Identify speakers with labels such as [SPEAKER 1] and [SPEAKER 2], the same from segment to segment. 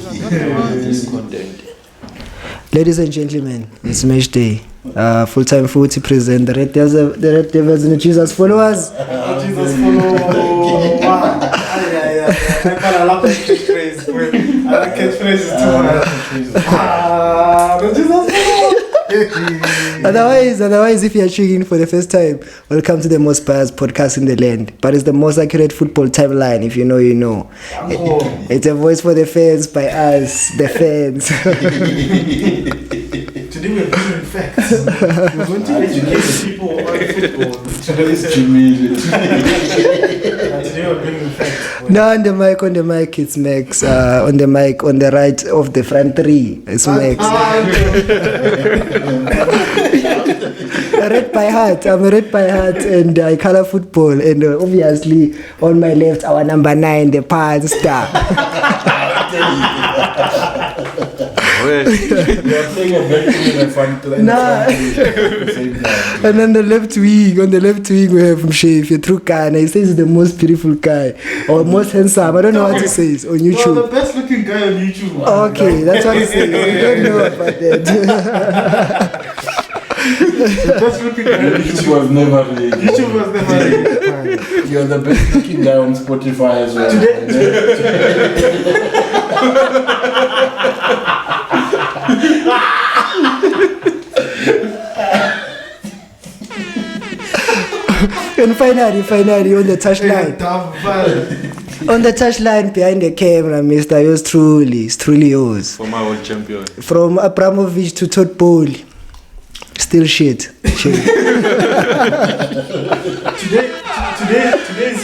[SPEAKER 1] This content.
[SPEAKER 2] Ladies and gentlemen, it's match day. Full-time footy present. The Red Devils and the Jesus followers.
[SPEAKER 3] Jesus followers. I love that catchphrase. I like catchphrases too much. The Jesus followers.
[SPEAKER 2] Otherwise, if you are tuning in for the first time, welcome to the most biased podcast in the land. But it's the most accurate football timeline. If you know, you know. It's a voice for the fans by us, the fans.
[SPEAKER 3] Today we're bringing facts. We're going to educate people on football. Today we're bringing facts.
[SPEAKER 2] No, on the mic, it's Max. On the mic, on the right of the front three, it's Max. Red by heart. I'm a red by heart, and I color football. And obviously, on my left, our number 9, the Pan Star.
[SPEAKER 1] Well,
[SPEAKER 4] you are playing a back in a front line.
[SPEAKER 2] Nah. And on the left wing, we have Msheif, Trukan. He says he's the most beautiful guy or most handsome. I don't know what he says on YouTube.
[SPEAKER 3] No, the best looking guy on YouTube.
[SPEAKER 2] Okay, that's what he says. I don't know about that.
[SPEAKER 3] The best looking guy on
[SPEAKER 4] YouTube was never ready.
[SPEAKER 3] YouTube was never ready.
[SPEAKER 4] You're the best looking guy on Spotify as well.
[SPEAKER 2] And finally on the touchline. On the touchline behind the camera, Mr. Yours truly, it's truly yours.
[SPEAKER 1] for my world champion.
[SPEAKER 2] From Abramovich to Todd Bowley. Still shit.
[SPEAKER 3] Today's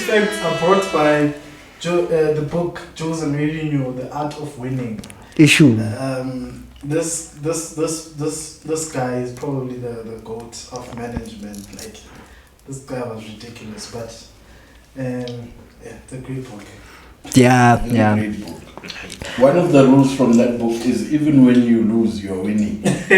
[SPEAKER 3] facts are brought by the book Jose Mourinho, The Art of Winning.
[SPEAKER 2] Issue.
[SPEAKER 3] This guy is probably the GOAT of management. Like, this guy was ridiculous, but it's a great book.
[SPEAKER 2] Yeah.
[SPEAKER 4] Great book. One of the rules from that book is even when you lose, you're winning. That's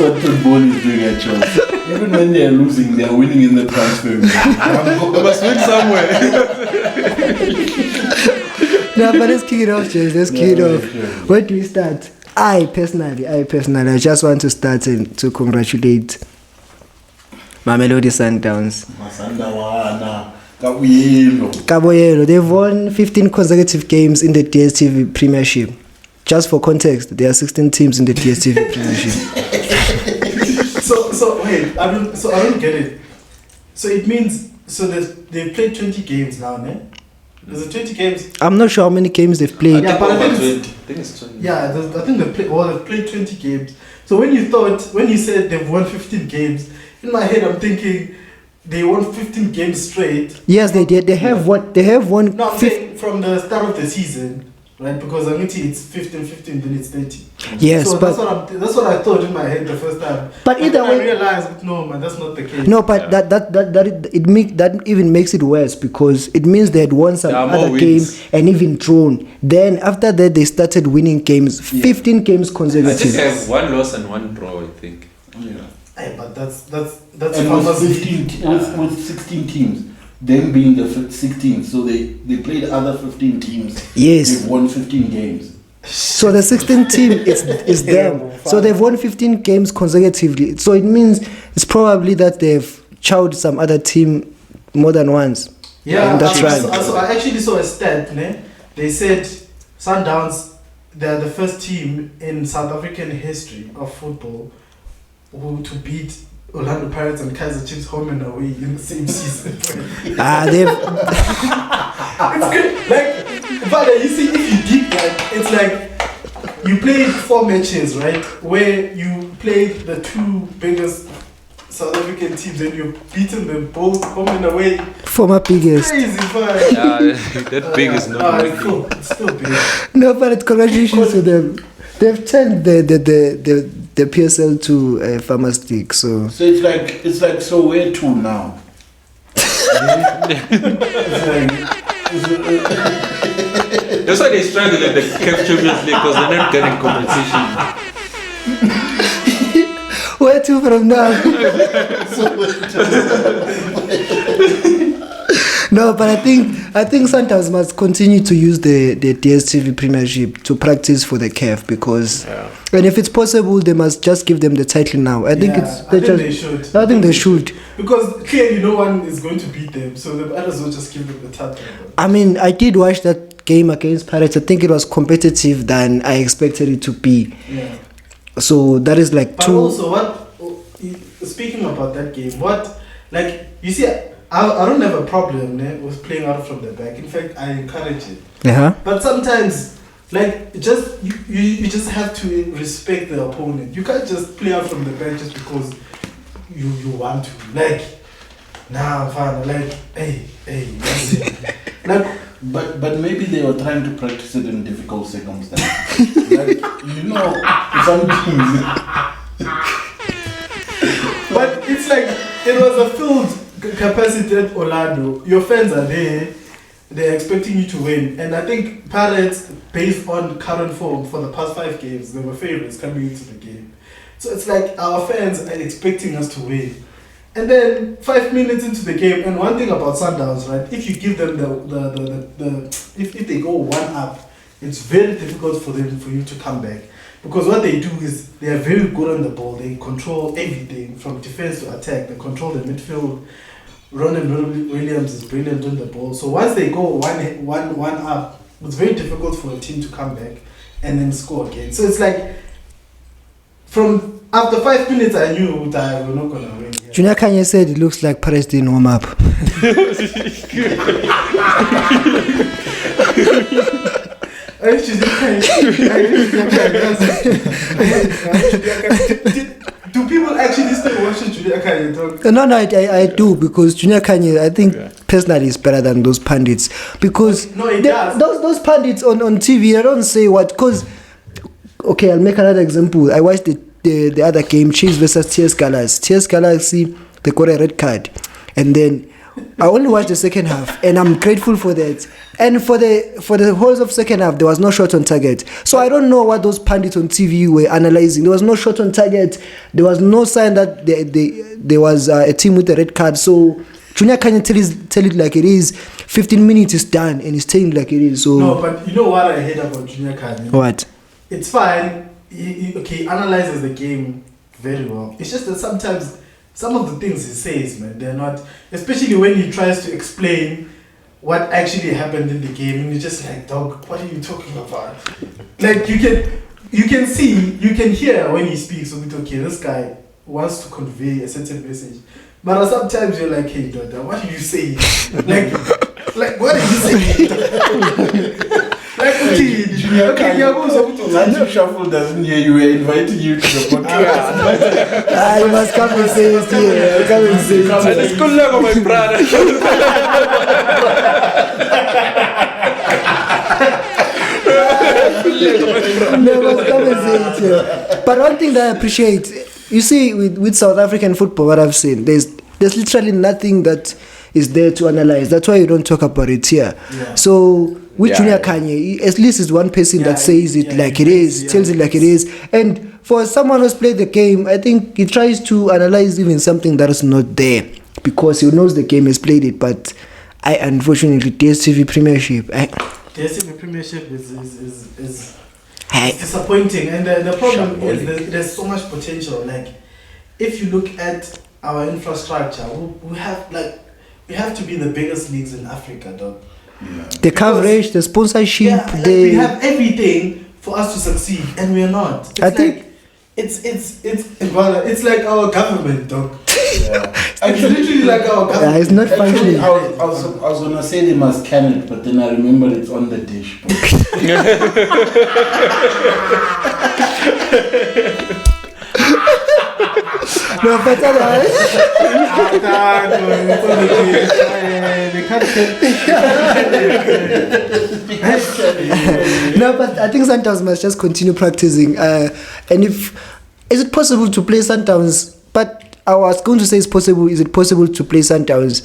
[SPEAKER 4] what football is doing at Chelsea. Even when they're losing, they're winning in the transfer.
[SPEAKER 1] They must win somewhere.
[SPEAKER 2] No, but let's kick it off, James. Let's kick it off.
[SPEAKER 4] Sure.
[SPEAKER 2] Where do we start? I personally, I just want to start to congratulate Mamelodi Sundowns. Kaboyelo, they've won 15 consecutive games in the DSTV premiership. Just for context, there are 16 teams in the DSTV premiership.
[SPEAKER 3] So wait, I don't get it. So it means they've played 20 games now, ne? There's 20 games.
[SPEAKER 2] I'm not sure how many games they've played.
[SPEAKER 3] Yeah, but I think
[SPEAKER 1] it's 20.
[SPEAKER 3] Yeah, I think they've played 20 games. So when you said they've won 15 games, in my head I'm thinking they won 15 games straight.
[SPEAKER 2] Yes, they did. They have won.
[SPEAKER 3] No, I'm saying from the start of the season, right? Because I'm it's 15, then it's 30.
[SPEAKER 2] Yes,
[SPEAKER 3] so
[SPEAKER 2] but
[SPEAKER 3] that's what I thought in my head the first time.
[SPEAKER 2] But either
[SPEAKER 3] I
[SPEAKER 2] way,
[SPEAKER 3] realized no, man, that's not the case.
[SPEAKER 2] No, but that even makes it worse because it means they had won some other games and even drawn. Then after that, they started winning games, 15 games
[SPEAKER 1] I
[SPEAKER 2] consecutive.
[SPEAKER 1] just have one loss and one draw, I think.
[SPEAKER 4] Yeah.
[SPEAKER 3] Hey, but that's
[SPEAKER 4] And with 16 teams, them being the 16th, so they played other 15 teams.
[SPEAKER 2] Yes.
[SPEAKER 4] They've won 15 games.
[SPEAKER 2] So the 16th team is them. So they've won 15 games consecutively. So it means it's probably that they've chowed some other team more than once.
[SPEAKER 3] Yeah,
[SPEAKER 2] that's right.
[SPEAKER 3] So I actually saw a stat. Ne? They said Sundowns, they're the first team in South African history of football to beat Orlando Pirates and Kaizer Chiefs home and away in the same season.
[SPEAKER 2] They've.
[SPEAKER 3] It's good. Like, but you see, if you deep dive, it's like you played 4 matches, right? Where you played the 2 biggest South African teams and you've beaten them both home and away.
[SPEAKER 2] Former biggest.
[SPEAKER 3] Crazy fun.
[SPEAKER 1] That big is not
[SPEAKER 3] It's still big.
[SPEAKER 2] No, but congratulations to them. They've turned the PSL to a Farmers League, so
[SPEAKER 4] it's like so where to now?
[SPEAKER 1] That's why they struggle in the CAF Champions League because they're not getting competition.
[SPEAKER 2] where to from now? No, but I think Sundowns must continue to use the DSTV Premiership to practice for the CAF because, and if it's possible, they must just give them the title now. I think they should. I think they should
[SPEAKER 3] because clearly no one is going to beat them, so the others will just give them the title.
[SPEAKER 2] I mean, I did watch that game against Pirates. I think it was competitive than I expected it to be.
[SPEAKER 3] Yeah.
[SPEAKER 2] So that is like
[SPEAKER 3] but also, speaking about that game, you see, I don't have a problem with playing out from the back. In fact, I encourage it. But sometimes, you just have to respect the opponent. You can't just play out from the back just because you want to. Hey, that's it.
[SPEAKER 4] But maybe they were trying to practice it in difficult circumstances. Some teams.
[SPEAKER 3] But it's like it was a filled capacity at Orlando. Your fans are there. They're expecting you to win. And I think Pirates, based on current form for the past 5 games, they were favorites coming into the game. So it's like our fans are expecting us to win. And then 5 minutes into the game, and one thing about Sundowns, right? If you give them if they go 1 up, it's very difficult for you to come back. Because what they do is they are very good on the ball. They control everything from defense to attack. They control the midfield. Ronan Williams is brilliant on the ball. So once they go one up, it's very difficult for a team to come back and then score again. So it's like from after 5 minutes, I knew that we're not gonna win. Yeah.
[SPEAKER 2] Junior Kanye said it looks like Paris didn't warm up.
[SPEAKER 3] Do people actually still watch Junior Kanye talk?
[SPEAKER 2] No, I do because Junior Kanye, I think personally is better than those pundits because those pundits on TV, I don't say what because. Okay, I'll make another example. I watched the other game, Chiefs versus TS Galaxy. TS Galaxy, they got a red card, and then I only watched the second half, and I'm grateful for that. And for the whole of second half, there was no shot on target. So I don't know what those pundits on TV were analyzing. There was no shot on target. There was no sign that there was a team with a red card. So Junior Kanye tell it like it is. 15 minutes is done, and he's telling it like it is. So
[SPEAKER 3] no, but you know what I hate about Junior Kanye?
[SPEAKER 2] What?
[SPEAKER 3] It's fine. He analyzes the game very well. It's just that sometimes some of the things he says, man, they're not. Especially when he tries to explain what actually happened in the game, and you're just like, dog, what are you talking about? Like you can hear when he speaks. So okay, this guy wants to convey a certain message, but sometimes you're like, hey, dog, what are you saying? like what are you saying?
[SPEAKER 4] Nancy Shuffle doesn't hear you. We're inviting you to the podcast.
[SPEAKER 2] You must come and say it here. Come and say it.
[SPEAKER 1] It's good luck, my brother.
[SPEAKER 2] Must come and say it here. But one thing that I appreciate, you see, with South African football, what I've seen, there's literally nothing that is there to analyze. That's why you don't talk about it here. Yeah. So with Junior Kanye, at least is one person that says it like it is, tells it like it is. And for someone who's played the game, I think he tries to analyze even something that is not there because he knows the game, has played it. But unfortunately, DSTV Premiership.
[SPEAKER 3] DSTV Premiership is disappointing. And the problem is there's so much potential. Like, if you look at our infrastructure, we have to be the biggest leagues in Africa, dog.
[SPEAKER 2] Yeah. The coverage, the sponsorship,
[SPEAKER 3] we have everything for us to succeed, and we are not. It's like our government, dog. Yeah. It's literally like our government.
[SPEAKER 2] Yeah, it's not functioning.
[SPEAKER 4] I was gonna say they must can it, but then I remember it's on the dish.
[SPEAKER 2] No, but no, but I think Sundowns must just continue practicing. And is it possible to play Sundowns? But I was going to say it's possible. Is it possible to play Sundowns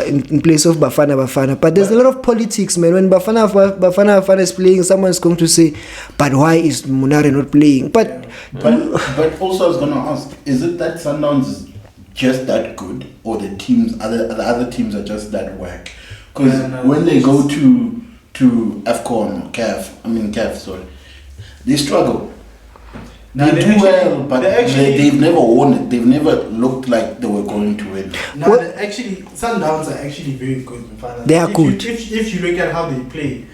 [SPEAKER 2] in place of Bafana? But there's a lot of politics, man. When Bafana is playing, someone's going to say, but why is Munare not playing? But
[SPEAKER 4] also I was going to ask, is it that Sundowns is just that good, or the other teams are just that whack? Because when they go to AFCON or CAF, sorry, they struggle.
[SPEAKER 3] Now
[SPEAKER 4] They do
[SPEAKER 3] actually-
[SPEAKER 4] well, but
[SPEAKER 3] they
[SPEAKER 4] they've never won it. They've never looked like they were going to win.
[SPEAKER 3] Now,
[SPEAKER 2] What-
[SPEAKER 3] actually, Sundowns are actually very good in finals.
[SPEAKER 2] They are
[SPEAKER 3] If
[SPEAKER 2] good.
[SPEAKER 3] if you look at how they play,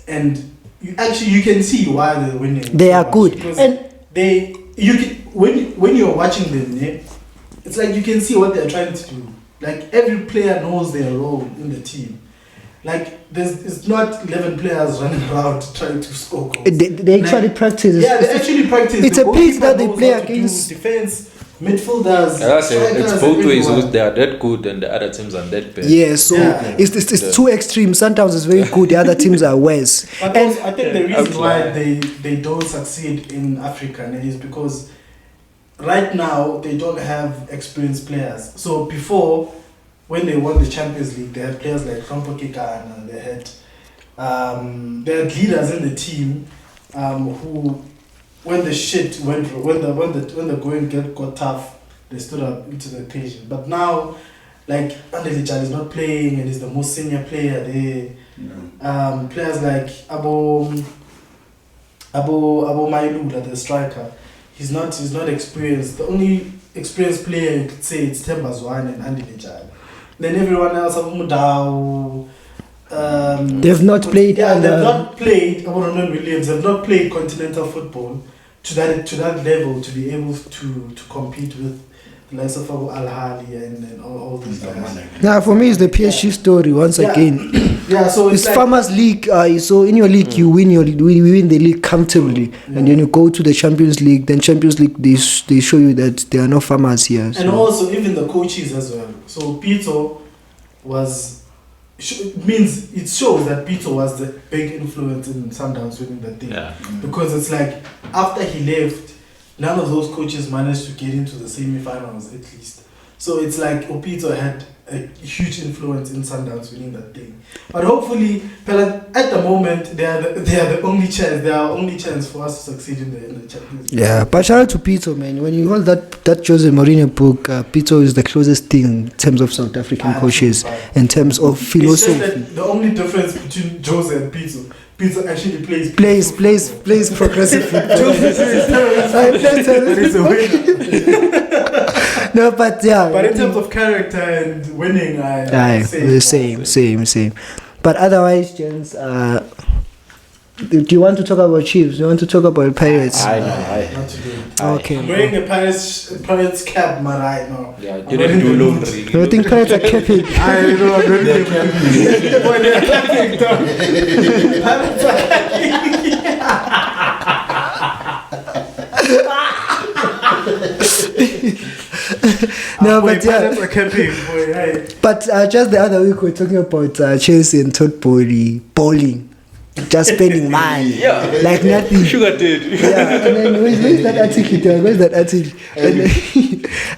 [SPEAKER 3] and you can see why they're winning.
[SPEAKER 2] They
[SPEAKER 3] so
[SPEAKER 2] are
[SPEAKER 3] much,
[SPEAKER 2] good.
[SPEAKER 3] because
[SPEAKER 2] And
[SPEAKER 3] when you're watching them, yeah, it's like you can see what they're trying to do. Like every player knows their role in the team. Like it's not 11 players running around trying to score goals.
[SPEAKER 2] they actually practice.
[SPEAKER 3] Yeah, they actually practice.
[SPEAKER 2] It's
[SPEAKER 3] The
[SPEAKER 2] a pitch
[SPEAKER 3] goalkeeper
[SPEAKER 2] that they
[SPEAKER 3] knows
[SPEAKER 2] play
[SPEAKER 3] how to do
[SPEAKER 2] against.
[SPEAKER 3] defense, midfielders.
[SPEAKER 1] That's it. It's
[SPEAKER 3] strikers,
[SPEAKER 1] both ways.
[SPEAKER 3] everyone.
[SPEAKER 1] They are that good and the other teams are that bad.
[SPEAKER 2] Yeah, so
[SPEAKER 3] Yeah.
[SPEAKER 2] it's two extremes. Sometimes it's very good, the other teams are worse.
[SPEAKER 3] But
[SPEAKER 2] And
[SPEAKER 3] also, I think the reason
[SPEAKER 1] Absolutely.
[SPEAKER 3] why they don't succeed in Africa is because right now they don't have experienced players. So before, when they won the Champions League, they had players like Kampo Kekana, they had leaders in the team who, when the shit went, when the going got tough, they stood up into the occasion. But now, like Andelijad is not playing and he's the most senior player there. Players like Abo Mamelodi, the striker, he's not experienced. The only experienced player you could say it's Themba Zwane and Andelijad. Then everyone else, Abu Mudau.
[SPEAKER 2] They've not played
[SPEAKER 3] Yeah,
[SPEAKER 2] under-
[SPEAKER 3] they've not played. Abu Williams. They've not played continental football to that level to be able to compete with the likes of Abu Al Hali and all these guys.
[SPEAKER 2] now for me it's the PSG story once
[SPEAKER 3] Yeah.
[SPEAKER 2] again.
[SPEAKER 3] Yeah, so
[SPEAKER 2] It's
[SPEAKER 3] like,
[SPEAKER 2] Farmers League. So in your league, you win we win the league comfortably, and then you go to the Champions League. Then Champions League, they show you that there are no farmers here.
[SPEAKER 3] And
[SPEAKER 2] So.
[SPEAKER 3] also even the coaches as well. So Pito it shows that Pito was the big influence in Sundowns winning that thing.
[SPEAKER 1] Yeah.
[SPEAKER 3] Because it's like after he left, none of those coaches managed to get into the semi-finals at least. So it's like Opito had a huge influence in Sundowns winning that thing. But hopefully, at the moment, they are the only chance. They are only chance for us to succeed in the Champions League.
[SPEAKER 2] Yeah, but shout out to Pito, man. When you hold that Jose Mourinho book, Pito is the closest thing in terms of South African coaches, in terms of
[SPEAKER 3] It's just
[SPEAKER 2] philosophy.
[SPEAKER 3] that the only difference between Jose and Pito actually
[SPEAKER 2] Plays progressive football.
[SPEAKER 3] But he's a winner.
[SPEAKER 2] No, but yeah.
[SPEAKER 3] But in terms of character and winning,
[SPEAKER 2] Aye, the same. But otherwise, gents, do you want to talk about Chiefs? Do you want to talk about Pirates?
[SPEAKER 1] I know.
[SPEAKER 3] Not today.
[SPEAKER 2] Okay.
[SPEAKER 3] I'm wearing a Pirates cap, man, right now.
[SPEAKER 1] Yeah,
[SPEAKER 3] I'm
[SPEAKER 1] didn't
[SPEAKER 3] wearing
[SPEAKER 1] do
[SPEAKER 3] the
[SPEAKER 1] laundry.
[SPEAKER 3] boot.
[SPEAKER 2] Do you think Pirates are capping?
[SPEAKER 3] I know, I'm ready to Boy, they're capping, dog. Pirates are capping.
[SPEAKER 2] No,
[SPEAKER 3] Boy,
[SPEAKER 2] but yeah.
[SPEAKER 3] Pirates are capping, boy. Aye.
[SPEAKER 2] But just the other week we were talking about Chelsea and Todd bowling, just spending money,
[SPEAKER 1] Yeah.
[SPEAKER 2] like nothing.
[SPEAKER 1] Sugar did.
[SPEAKER 2] Yeah, and then where's that article? Dog? Where's that article?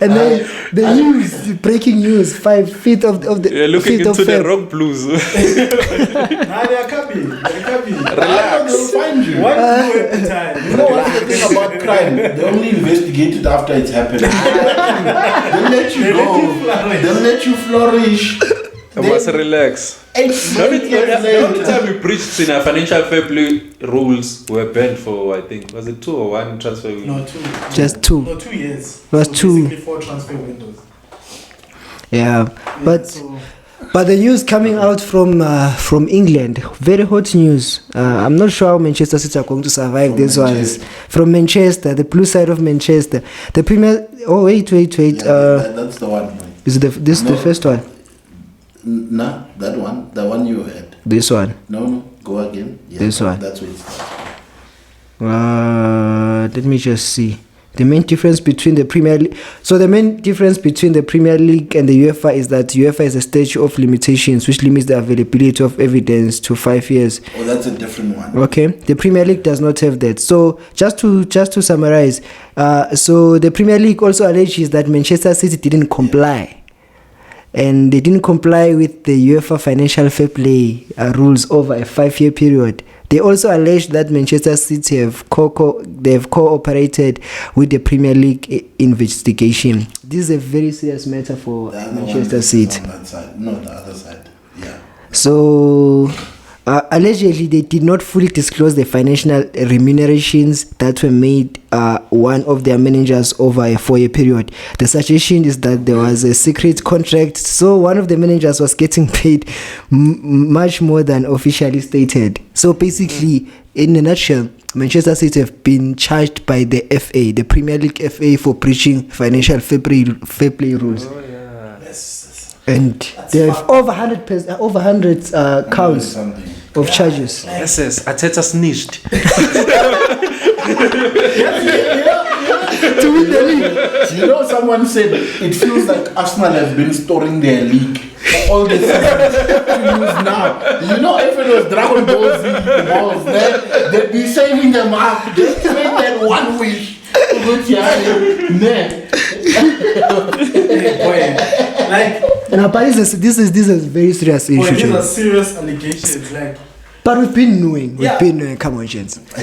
[SPEAKER 2] And then the news, breaking news, 5 feet of the
[SPEAKER 1] You're looking
[SPEAKER 2] 5th of
[SPEAKER 1] into the
[SPEAKER 2] Feb.
[SPEAKER 1] wrong blues.
[SPEAKER 3] Nah, they are capping. They're capping.
[SPEAKER 1] Relax.
[SPEAKER 4] They'll find you.
[SPEAKER 3] One do at a time.
[SPEAKER 4] You know what's the thing about crime? They only investigate it after it's happened. They'll let you go. They'll let you flourish.
[SPEAKER 1] I must relax. The only time we breached in our financial fair play rules were banned for, I think, was it 2 or 1 transfer window?
[SPEAKER 3] No, 2.
[SPEAKER 2] Just 2.
[SPEAKER 3] No, 2 years.
[SPEAKER 2] Was
[SPEAKER 3] So
[SPEAKER 2] 2.
[SPEAKER 3] Basically 4 transfer windows.
[SPEAKER 2] Yeah, but
[SPEAKER 3] So,
[SPEAKER 2] But the news coming out from England, very hot news. I'm not sure how Manchester City are going to survive these ones. From Manchester, the blue side of Manchester, the Premier. Oh wait.
[SPEAKER 4] That's the one.
[SPEAKER 2] Is this the first one?
[SPEAKER 4] Nah, that one, the one you had.
[SPEAKER 2] This one.
[SPEAKER 4] No, go again. Yeah,
[SPEAKER 2] This one.
[SPEAKER 4] That's what it's.
[SPEAKER 2] Let me just see. The main difference between the Premier League. So the main difference between the Premier League and the UEFA is that UEFA is a statute of limitations which limits the availability of evidence to 5 years.
[SPEAKER 4] Oh, that's a different one.
[SPEAKER 2] Okay, the Premier League does not have that. So just to summarize, so the Premier League also alleges that Manchester City didn't comply, and they didn't comply with the UEFA financial fair play rules over a 5-year period. They also allege that Manchester City have cooperated with the Premier League investigation. This is a very serious matter for
[SPEAKER 4] The other
[SPEAKER 2] Manchester
[SPEAKER 4] one is
[SPEAKER 2] City.
[SPEAKER 4] on that side. No, the other side. Yeah.
[SPEAKER 2] So allegedly, they did not fully disclose the financial remunerations that were made one of their managers over a 4-year period. The suggestion is that there was a secret contract, so one of the managers was getting paid much more than officially stated. So basically, in a nutshell, Manchester City have been charged by the FA, the Premier League FA, for breaching financial fair play rules.
[SPEAKER 1] Oh, yeah.
[SPEAKER 3] Yes.
[SPEAKER 2] And they have over 100 counts of charges.
[SPEAKER 1] Yes, Arteta snitched.
[SPEAKER 2] To win the league.
[SPEAKER 4] You know, someone said it feels like Arsenal have been storing their league for all the seasons to use now. You know, if it was Dragon Ball Z balls, then they'd be saving them up. Just to make that one wish.
[SPEAKER 2] And apparently this is very serious
[SPEAKER 3] Boy,
[SPEAKER 2] issue.
[SPEAKER 3] these are serious allegations. Like,
[SPEAKER 2] But we've been knowing. Come on, gents.
[SPEAKER 4] I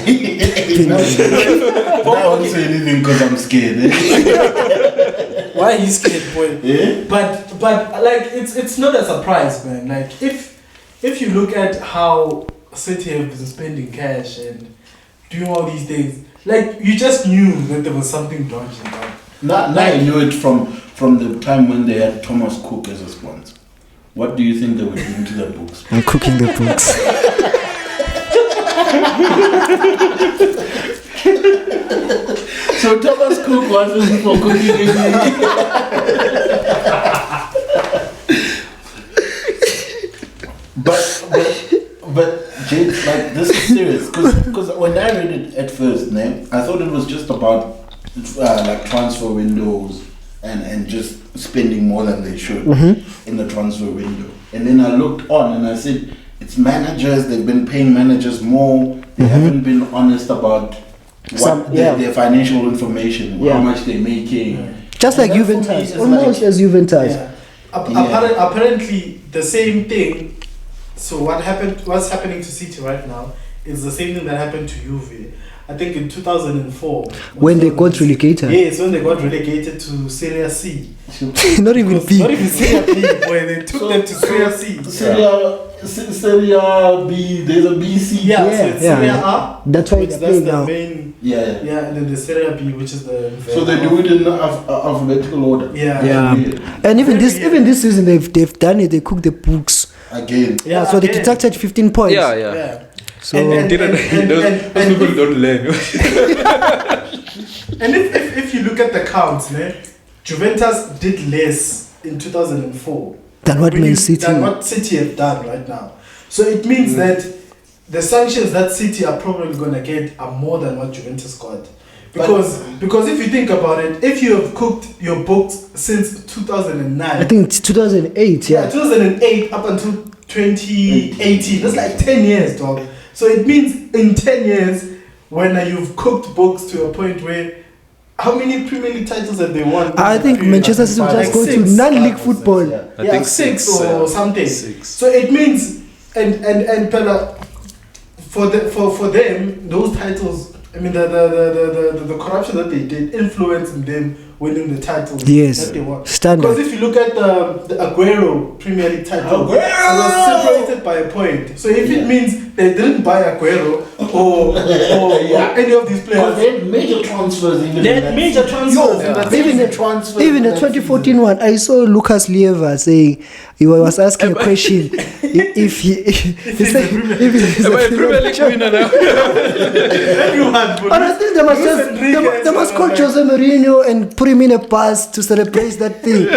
[SPEAKER 4] won't say anything because I'm scared.
[SPEAKER 3] why are you scared, boy?
[SPEAKER 4] Yeah?
[SPEAKER 3] But like it's not a surprise, man. Like if you look at how City have been spending cash and doing all these things, like you just knew that there was something dodgy about it.
[SPEAKER 4] Now I knew it from the time when they had Thomas Cook as a sponsor. What do you think they were doing to the books?
[SPEAKER 2] I'm cooking the books.
[SPEAKER 4] So Thomas Cook wasn't for cooking But James, like, this is serious because when I read it at first, I thought it was just about like transfer windows and just spending more than they should in the transfer window. And then I looked on and I said, it's managers, they've been paying managers more, they haven't been honest about their financial information, how much they're making.
[SPEAKER 2] Just like Juventus, almost as Juventus.
[SPEAKER 3] Yeah. Apparently the same thing. So what's happening to City right now is the same thing that happened to Juve. I think in 2004.
[SPEAKER 2] When they got relegated.
[SPEAKER 3] Yes, when they got relegated to Serie C.
[SPEAKER 2] Not even B.
[SPEAKER 3] Not even Serie B, boy. They took them to Serie C.
[SPEAKER 4] Serie B, there's a BC.
[SPEAKER 3] So it's Serie A.
[SPEAKER 2] That's why it's
[SPEAKER 3] that's the
[SPEAKER 2] now.
[SPEAKER 3] main.
[SPEAKER 4] Yeah,
[SPEAKER 3] and then the Serie B, which is the.
[SPEAKER 4] So they do it in alphabetical order.
[SPEAKER 3] Yeah.
[SPEAKER 2] And even this season they've done it. They cooked the books
[SPEAKER 4] again.
[SPEAKER 2] So they deducted 15 points.
[SPEAKER 1] Yeah.
[SPEAKER 2] So
[SPEAKER 1] those people don't learn.
[SPEAKER 3] And if you look at the counts, Juventus did less in 2004
[SPEAKER 2] than what Man City.
[SPEAKER 3] Than what City have done right now. So it means that the sanctions that City are probably gonna get are more than what Juventus got. Because if you think about it, if you have cooked your books since 2009,
[SPEAKER 2] I think it's 2008.
[SPEAKER 3] 2008 up until 2018. That's like 10 years, dog. So it means in 10 years, when you've cooked books to a point where, how many Premier League titles have they won?
[SPEAKER 2] I think Manchester City will just go to non-league football.
[SPEAKER 1] I think
[SPEAKER 3] six or something.
[SPEAKER 1] 6.
[SPEAKER 3] So it means, and Pella, for them, those titles, I mean, the corruption that they did influenced them winning the titles that they won.
[SPEAKER 2] Standard.
[SPEAKER 3] Because if you look at the Aguero Premier League title, it was separated by a point. So if it means they didn't buy Aguero or any of these players,
[SPEAKER 4] they had major transfers. Even
[SPEAKER 2] the 2014 one, I saw Lucas Leiva saying he was asking a question if he's a
[SPEAKER 1] Premier League winner now.
[SPEAKER 2] And I think they must call Jose Mourinho and put him in a bus to celebrate that thing.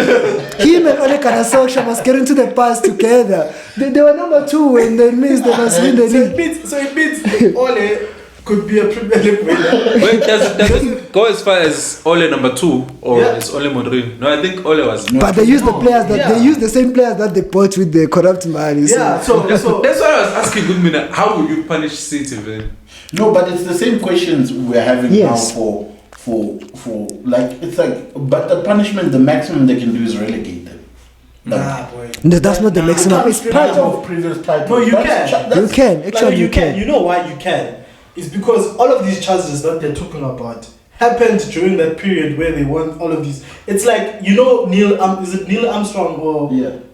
[SPEAKER 2] Him and Ole Gunnar Solskjaer must get into the bus together. They were number 2 and that means they must win the league.
[SPEAKER 3] So it means Ole could be a Premier League winner.
[SPEAKER 1] Wait, does it go as far as Ole number 2 or is Ole Mourinho? No, I think Ole was.
[SPEAKER 2] But they use the players they use the same players that they bought with the corrupt money.
[SPEAKER 3] So
[SPEAKER 1] that's why I was asking Goodman, how would you punish City then?
[SPEAKER 4] No, but it's the same questions we're having now for like, it's like, but the punishment, the maximum they can do is relegate them.
[SPEAKER 3] Boy.
[SPEAKER 2] No, that's not the maximum. It's part of
[SPEAKER 4] previous titles.
[SPEAKER 3] No, you can.
[SPEAKER 2] Actually, you can.
[SPEAKER 3] You know why you can? It's because all of these charges that they're talking about happened during that period where they won all of these. It's like, Neil, is it Neil Armstrong or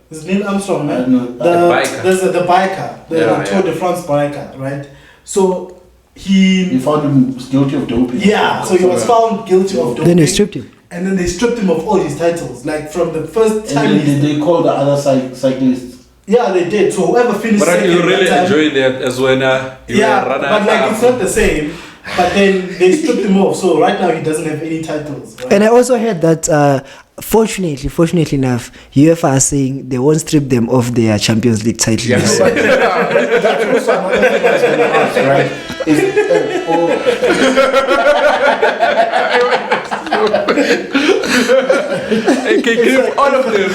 [SPEAKER 3] Is Neil Armstrong, man?
[SPEAKER 4] The
[SPEAKER 1] biker.
[SPEAKER 3] There's the biker, the Tour de France biker, right? So he
[SPEAKER 4] found him guilty of doping.
[SPEAKER 3] Yeah, so he was found guilty of doping.
[SPEAKER 2] Then they stripped him.
[SPEAKER 3] And then they stripped him of all his titles, like from the first time.
[SPEAKER 4] And then they called the other cyclists.
[SPEAKER 3] Yeah, they did. So whoever finished
[SPEAKER 1] But
[SPEAKER 3] second
[SPEAKER 1] you really
[SPEAKER 3] that time,
[SPEAKER 1] enjoy that as when you
[SPEAKER 3] yeah,
[SPEAKER 1] run
[SPEAKER 3] but like it's not the same. But then they stripped him off. So right now he doesn't have any titles. Right?
[SPEAKER 2] And I also heard that, fortunately enough, UEFA are saying they won't strip them of their Champions League titles.
[SPEAKER 1] Yes.
[SPEAKER 4] That's also another thing I was going to ask, right?
[SPEAKER 1] Keep all of them.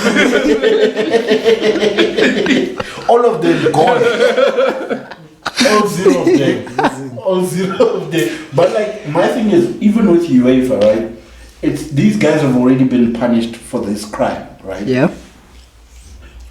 [SPEAKER 4] All of them gone. All zero of them. All zero of them. But like my thing is, even with UEFA, right? It's these guys have already been punished for this crime, right?
[SPEAKER 2] Yeah.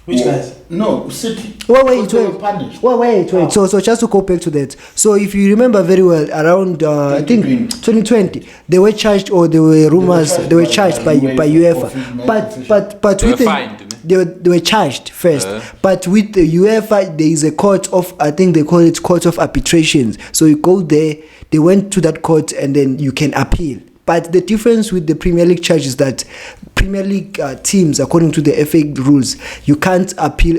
[SPEAKER 3] Which guys?
[SPEAKER 4] No, City.
[SPEAKER 2] Wait.
[SPEAKER 4] They were punished.
[SPEAKER 2] Wait. So just to go back to that. So if you remember very well, around I think 2020, they were charged, or there were rumors they were charged by UEFA. But
[SPEAKER 1] They
[SPEAKER 2] with
[SPEAKER 1] were fined.
[SPEAKER 2] they were charged first. But with the UEFA, there is a court of, I think they call it court of arbitrations. So you go there, they went to that court, and then you can appeal. But the difference with the Premier League charge is that Premier League teams, according to the FA rules, you can't appeal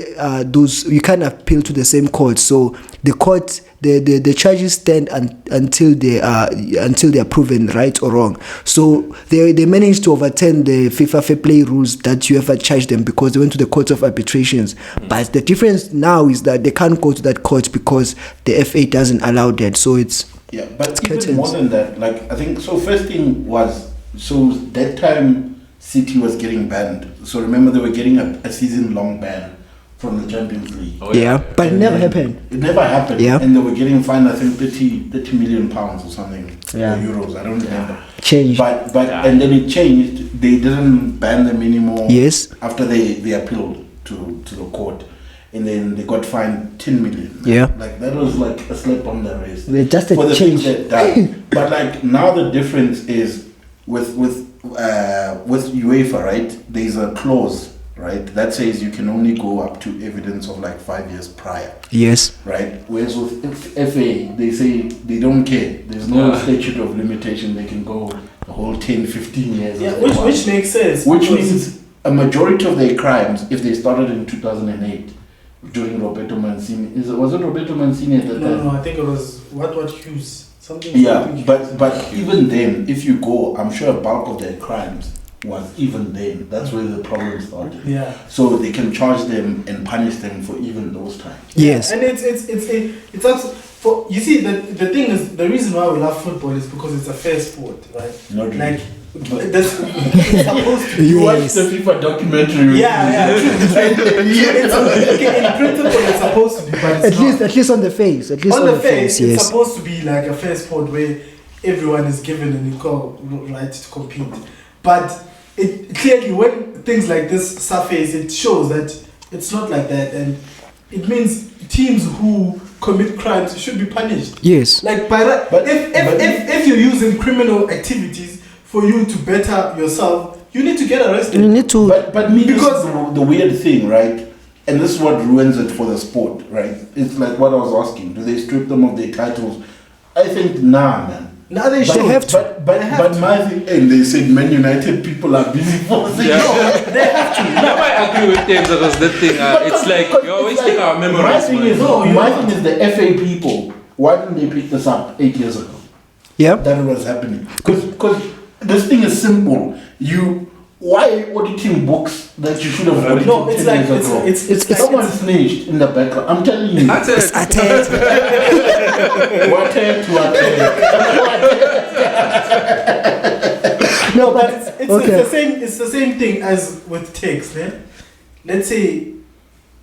[SPEAKER 2] you can't appeal to the same court. So the court, the charges stand until they are proven right or wrong. So they managed to overturn the FIFA fairplay rules that UEFA charged them because they went to the court of arbitrations. But the difference now is that they can't go to that court because the FA doesn't allow that. So it's
[SPEAKER 4] Yeah, but
[SPEAKER 2] it's
[SPEAKER 4] even
[SPEAKER 2] curtains.
[SPEAKER 4] more than that, like I think so. First thing was, so that time City was getting banned. So remember they were getting a season-long ban from the Champions League.
[SPEAKER 1] Oh,
[SPEAKER 2] yeah, but it
[SPEAKER 4] And
[SPEAKER 2] never
[SPEAKER 4] then
[SPEAKER 2] happened.
[SPEAKER 4] It never happened.
[SPEAKER 2] Yeah.
[SPEAKER 4] And they were getting fined, I think 30 million pounds or something.
[SPEAKER 2] Yeah.
[SPEAKER 4] Or euros. I don't remember.
[SPEAKER 2] Changed.
[SPEAKER 4] But and then it changed. They didn't ban them anymore.
[SPEAKER 2] Yes.
[SPEAKER 4] After they appealed to the court. And then they got fined 10 million.
[SPEAKER 2] Yeah.
[SPEAKER 4] Like that was like a slap on the wrist.
[SPEAKER 2] They just
[SPEAKER 4] For the
[SPEAKER 2] changed.
[SPEAKER 4] things they've done. But like now the difference is with UEFA, right? There's a clause, right, that says you can only go up to evidence of like 5 years prior.
[SPEAKER 2] Yes.
[SPEAKER 4] Right? Whereas with FA, they say they don't care. There's no statute of limitation. They can go the whole 10, 15 years.
[SPEAKER 3] Yeah,
[SPEAKER 4] as they want.
[SPEAKER 3] which makes sense.
[SPEAKER 4] Which
[SPEAKER 3] because-
[SPEAKER 4] means a majority of their crimes, if they started in 2008, during Roberto Mancini, was it Roberto Mancini at that time?
[SPEAKER 3] No, I think it was what Hughes. Something.
[SPEAKER 4] Yeah,
[SPEAKER 3] something
[SPEAKER 4] but even then, if you go, I'm sure a bulk of their crimes was even then. That's where the problem started.
[SPEAKER 3] Yeah.
[SPEAKER 4] So they can charge them and punish them for even those times.
[SPEAKER 2] Yes.
[SPEAKER 3] And it's also for, you see, the thing is, the reason why we love football is because it's a fair sport, right?
[SPEAKER 4] Not really.
[SPEAKER 3] Like that's it's supposed to.
[SPEAKER 4] You watch
[SPEAKER 2] Yes.
[SPEAKER 4] the FIFA documentary.
[SPEAKER 3] Yeah. Okay, in principle, it's supposed to be, but it's not.
[SPEAKER 2] At least on the face. At least
[SPEAKER 3] On the face, it's
[SPEAKER 2] yes.
[SPEAKER 3] supposed to be like a fair sport where everyone is given an equal right to compete. But it clearly, when things like this surface, it shows that it's not like that, and it means teams who commit crimes should be punished.
[SPEAKER 2] Yes.
[SPEAKER 3] Like by that,
[SPEAKER 4] But-
[SPEAKER 3] if you're using criminal activities for you to better yourself, you need to get arrested.
[SPEAKER 2] You need to.
[SPEAKER 4] But me,
[SPEAKER 3] Because-
[SPEAKER 4] because the weird thing, right? And this is what ruins it for the sport, right? It's like what I was asking. Do they strip them of their titles? I think nah, man.
[SPEAKER 3] Now they
[SPEAKER 2] But
[SPEAKER 3] should.
[SPEAKER 2] they have to.
[SPEAKER 3] They have
[SPEAKER 4] But
[SPEAKER 3] to.
[SPEAKER 4] my thing, and they said Man United people are busy forcing.
[SPEAKER 1] Yeah.
[SPEAKER 3] They have to.
[SPEAKER 1] Now I agree with them because that thing, it's like you're wasting our
[SPEAKER 4] My
[SPEAKER 1] memories.
[SPEAKER 4] thing
[SPEAKER 1] man.
[SPEAKER 4] is,
[SPEAKER 3] No,
[SPEAKER 4] my
[SPEAKER 3] you're
[SPEAKER 4] thing is the FA people. Why didn't they pick this up 8 years ago?
[SPEAKER 2] Yeah.
[SPEAKER 4] That was happening. Because this thing is simple. Why auditing books that you should have audited
[SPEAKER 3] No, it's
[SPEAKER 4] 10
[SPEAKER 3] like
[SPEAKER 4] years ago?
[SPEAKER 3] it's
[SPEAKER 4] Someone snitched in the background. I'm telling you.
[SPEAKER 1] That's it.
[SPEAKER 2] No,
[SPEAKER 3] but
[SPEAKER 2] but
[SPEAKER 3] it's
[SPEAKER 2] okay.
[SPEAKER 3] the same. It's the same thing as with text. Eh? Let's say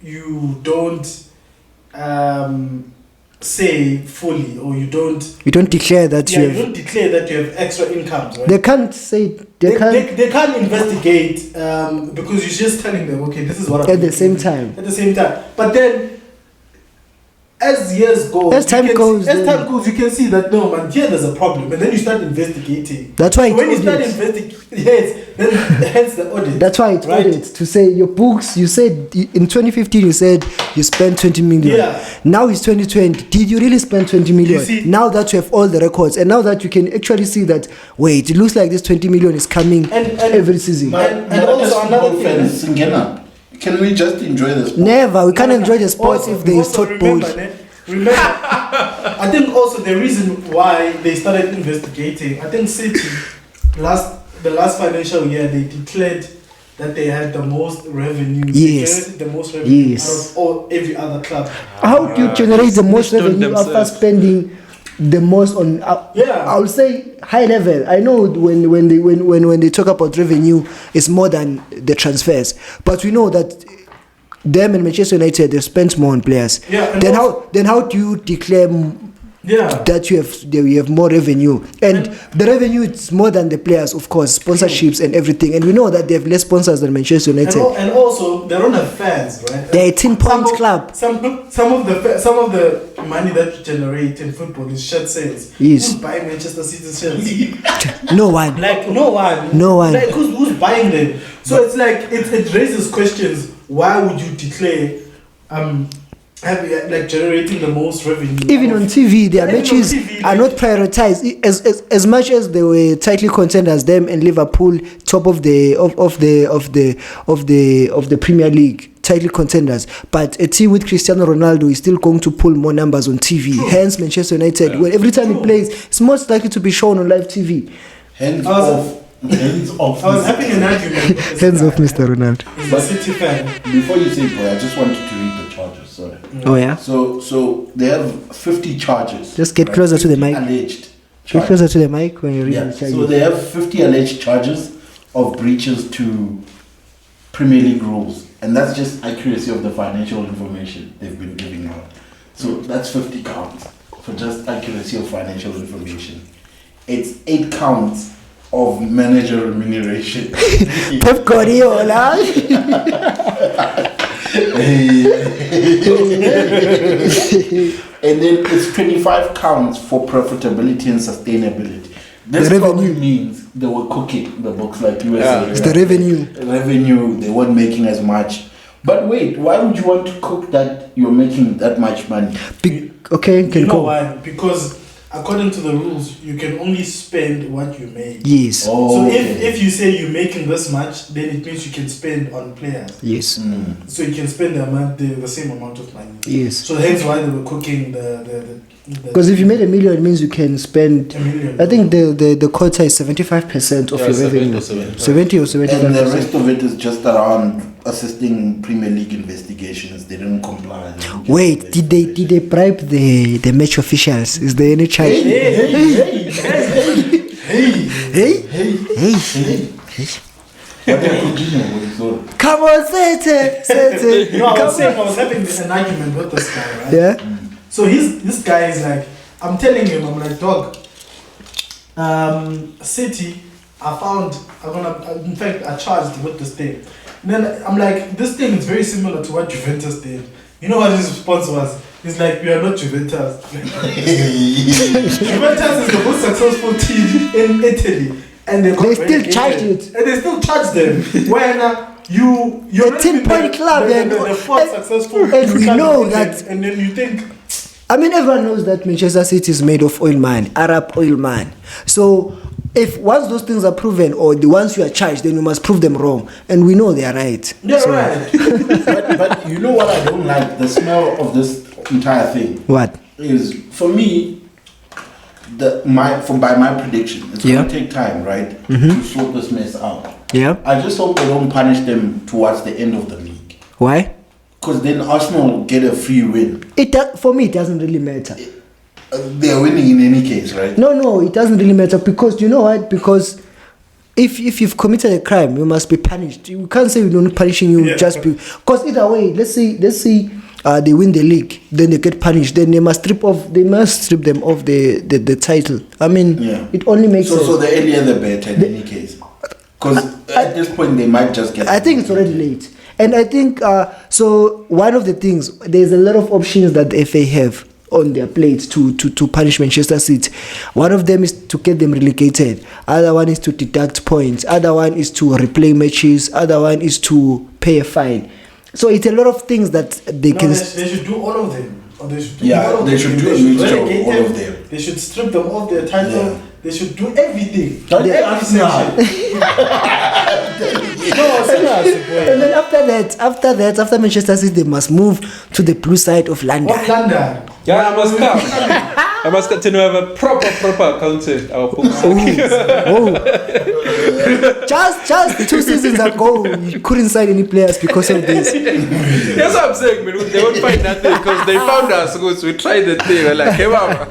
[SPEAKER 3] you don't say fully, or you don't.
[SPEAKER 2] You don't declare that
[SPEAKER 3] Yeah,
[SPEAKER 2] you
[SPEAKER 3] you
[SPEAKER 2] have.
[SPEAKER 3] don't declare that you have extra incomes. Right?
[SPEAKER 2] They can't say. They can't.
[SPEAKER 3] They can't investigate because you're just telling them, okay, this is what I'm
[SPEAKER 2] At the
[SPEAKER 3] doing.
[SPEAKER 2] same time.
[SPEAKER 3] At the same time, but then as years go,
[SPEAKER 2] As time goes,
[SPEAKER 3] you can see that no man, here there's a problem, and then you start investigating.
[SPEAKER 2] That's why
[SPEAKER 3] when you start investigating, then hence the audit.
[SPEAKER 2] That's why it's audit to say your books. You said in 2015 you said you spent 20 million.
[SPEAKER 3] Yeah.
[SPEAKER 2] Now it's 2020. Did you really spend 20 million?
[SPEAKER 3] You see,
[SPEAKER 2] now that you have all the records, and now that you can actually see that, wait, it looks like this 20 million is coming every season.
[SPEAKER 3] And also another thing.
[SPEAKER 4] Can we just enjoy the sport?
[SPEAKER 2] Never. We can't enjoy the sports if there is thought bold.
[SPEAKER 3] Remember, I think also the reason why they started investigating, I think City, the last financial year, they declared that they had the most revenue.
[SPEAKER 2] Yes.
[SPEAKER 3] They generated the most revenue
[SPEAKER 2] Yes.
[SPEAKER 3] out of every other club.
[SPEAKER 2] How do you generate the most revenue after spending the most on? I would say high level. I know when they talk about revenue, it's more than the transfers, but we know that them and Manchester United, they spent more on players.
[SPEAKER 3] Yeah.
[SPEAKER 2] Then how do you declare that you have more revenue? And the revenue is more than the players, of course, sponsorships and everything. And we know that they have less sponsors than Manchester United.
[SPEAKER 3] And also they don't have fans, right?
[SPEAKER 2] They're a 10-point club.
[SPEAKER 3] Some of the money that you generate in football is shirt sales.
[SPEAKER 2] Yes.
[SPEAKER 3] Who's buying Manchester City shirts?
[SPEAKER 2] No one.
[SPEAKER 3] Like no one.
[SPEAKER 2] No one.
[SPEAKER 3] Like who's buying them? So it's like it raises questions. Why would you declare generating the most revenue?
[SPEAKER 2] Even on TV, their matches are not prioritized as much as they were tightly contenders. Them and Liverpool, top of the Premier League, tightly contenders. But a team with Cristiano Ronaldo is still going to pull more numbers on TV.
[SPEAKER 3] True.
[SPEAKER 2] Hence, Manchester United, when every time he plays, it's most likely to be shown on live TV.
[SPEAKER 4] Hands off.
[SPEAKER 3] I was having an argument.
[SPEAKER 2] Hands off, Mr. Ronaldo.
[SPEAKER 3] He's a City fan.
[SPEAKER 4] Before you say boy, I just wanted to read the charges. Sorry.
[SPEAKER 2] Oh yeah.
[SPEAKER 4] So they have 50 charges.
[SPEAKER 2] Just get closer to the mic.
[SPEAKER 4] Alleged.
[SPEAKER 2] Get closer to the mic when you read the charges.
[SPEAKER 4] So they have 50 alleged charges of breaches to Premier League rules, and that's just accuracy of the financial information they've been giving out. So that's 50 counts for just accuracy of financial information. It's 8 counts of manager remuneration.
[SPEAKER 2] Pep Guardiola.
[SPEAKER 4] And then it's 25 counts for profitability and sustainability. This probably means they were cooking the books like you were saying.
[SPEAKER 2] It's the revenue.
[SPEAKER 4] Revenue, they weren't making as much. But wait, why would you want to cook that you're making that much money?
[SPEAKER 3] You know why? Because according to the rules, you can only spend what you make.
[SPEAKER 2] Yes.
[SPEAKER 3] So if you say you're making this much, then it means you can spend on players.
[SPEAKER 2] Yes.
[SPEAKER 3] So you can spend the same amount of money.
[SPEAKER 2] Yes.
[SPEAKER 3] So hence why they were cooking the
[SPEAKER 2] because if you made $1 million, it means you can spend.
[SPEAKER 3] $1 million.
[SPEAKER 2] I think the quota is 75% of your revenue. 70 or 75%.
[SPEAKER 4] And the rest of it is just around assisting Premier League investigations. They didn't comply.
[SPEAKER 2] Wait, did they bribe the match officials? Is there any charge?
[SPEAKER 4] Hey.
[SPEAKER 2] Come on, say it.
[SPEAKER 3] I was having an argument with this guy, right?
[SPEAKER 2] Yeah.
[SPEAKER 3] So this guy is like, I'm telling him, I'm like, dog, City, in fact, I charged with this thing. And then I'm like, this thing is very similar to what Juventus did. You know what his response was? He's like, we are not Juventus. Juventus is the most successful team in Italy. And they
[SPEAKER 2] still charged it.
[SPEAKER 3] And they still charge them. When you're
[SPEAKER 2] a 10-point club,
[SPEAKER 3] the fourth successful
[SPEAKER 2] and we know that.
[SPEAKER 3] And then you think,
[SPEAKER 2] I mean, everyone knows that Manchester City is made of oil man, Arab oil man. So if once those things are proven, or the ones you are charged, then you must prove them wrong, and we know they are right.
[SPEAKER 3] They're right.
[SPEAKER 4] but you know what I don't like? The smell of this entire thing.
[SPEAKER 2] What
[SPEAKER 4] is for me? By my prediction, it's gonna take time, right, to sort this mess out.
[SPEAKER 2] Yeah.
[SPEAKER 4] I just hope they don't punish them towards the end of the league.
[SPEAKER 2] Why?
[SPEAKER 4] Because then Arsenal get a free win.
[SPEAKER 2] For me, it doesn't really matter.
[SPEAKER 4] They are winning in any case, right?
[SPEAKER 2] No, it doesn't really matter, because you know what? Because if you've committed a crime, you must be punished. You can't say we're not punishing you just because either way. Let's say they win the league, then they get punished. Then they must strip them of the title. I mean, it only makes sense.
[SPEAKER 4] So the earlier the better in any case. Because at this point they might just get.
[SPEAKER 2] I think it's already late. And I think so. One of the things, there's a lot of options that the FA have on their plate to punish Manchester City. One of them is to get them relegated. Other one is to deduct points. Other one is to replay matches. Other one is to pay a fine. So it's a lot of things that they can.
[SPEAKER 3] They should do all of them. Or they should do
[SPEAKER 4] they should do a mixture of all of them.
[SPEAKER 3] They should strip them of their title.
[SPEAKER 4] Yeah.
[SPEAKER 3] They should do everything.
[SPEAKER 4] Every
[SPEAKER 2] And then after Manchester City, they must move to the blue side of London.
[SPEAKER 3] Of London.
[SPEAKER 1] Yeah, I must come. I must continue to have a proper accountant.
[SPEAKER 2] Just 2 seasons ago, you couldn't sign any players because of this.
[SPEAKER 1] That's what I'm saying, man. They won't find nothing because they found us. So we tried the thing. We're like, hey, mama.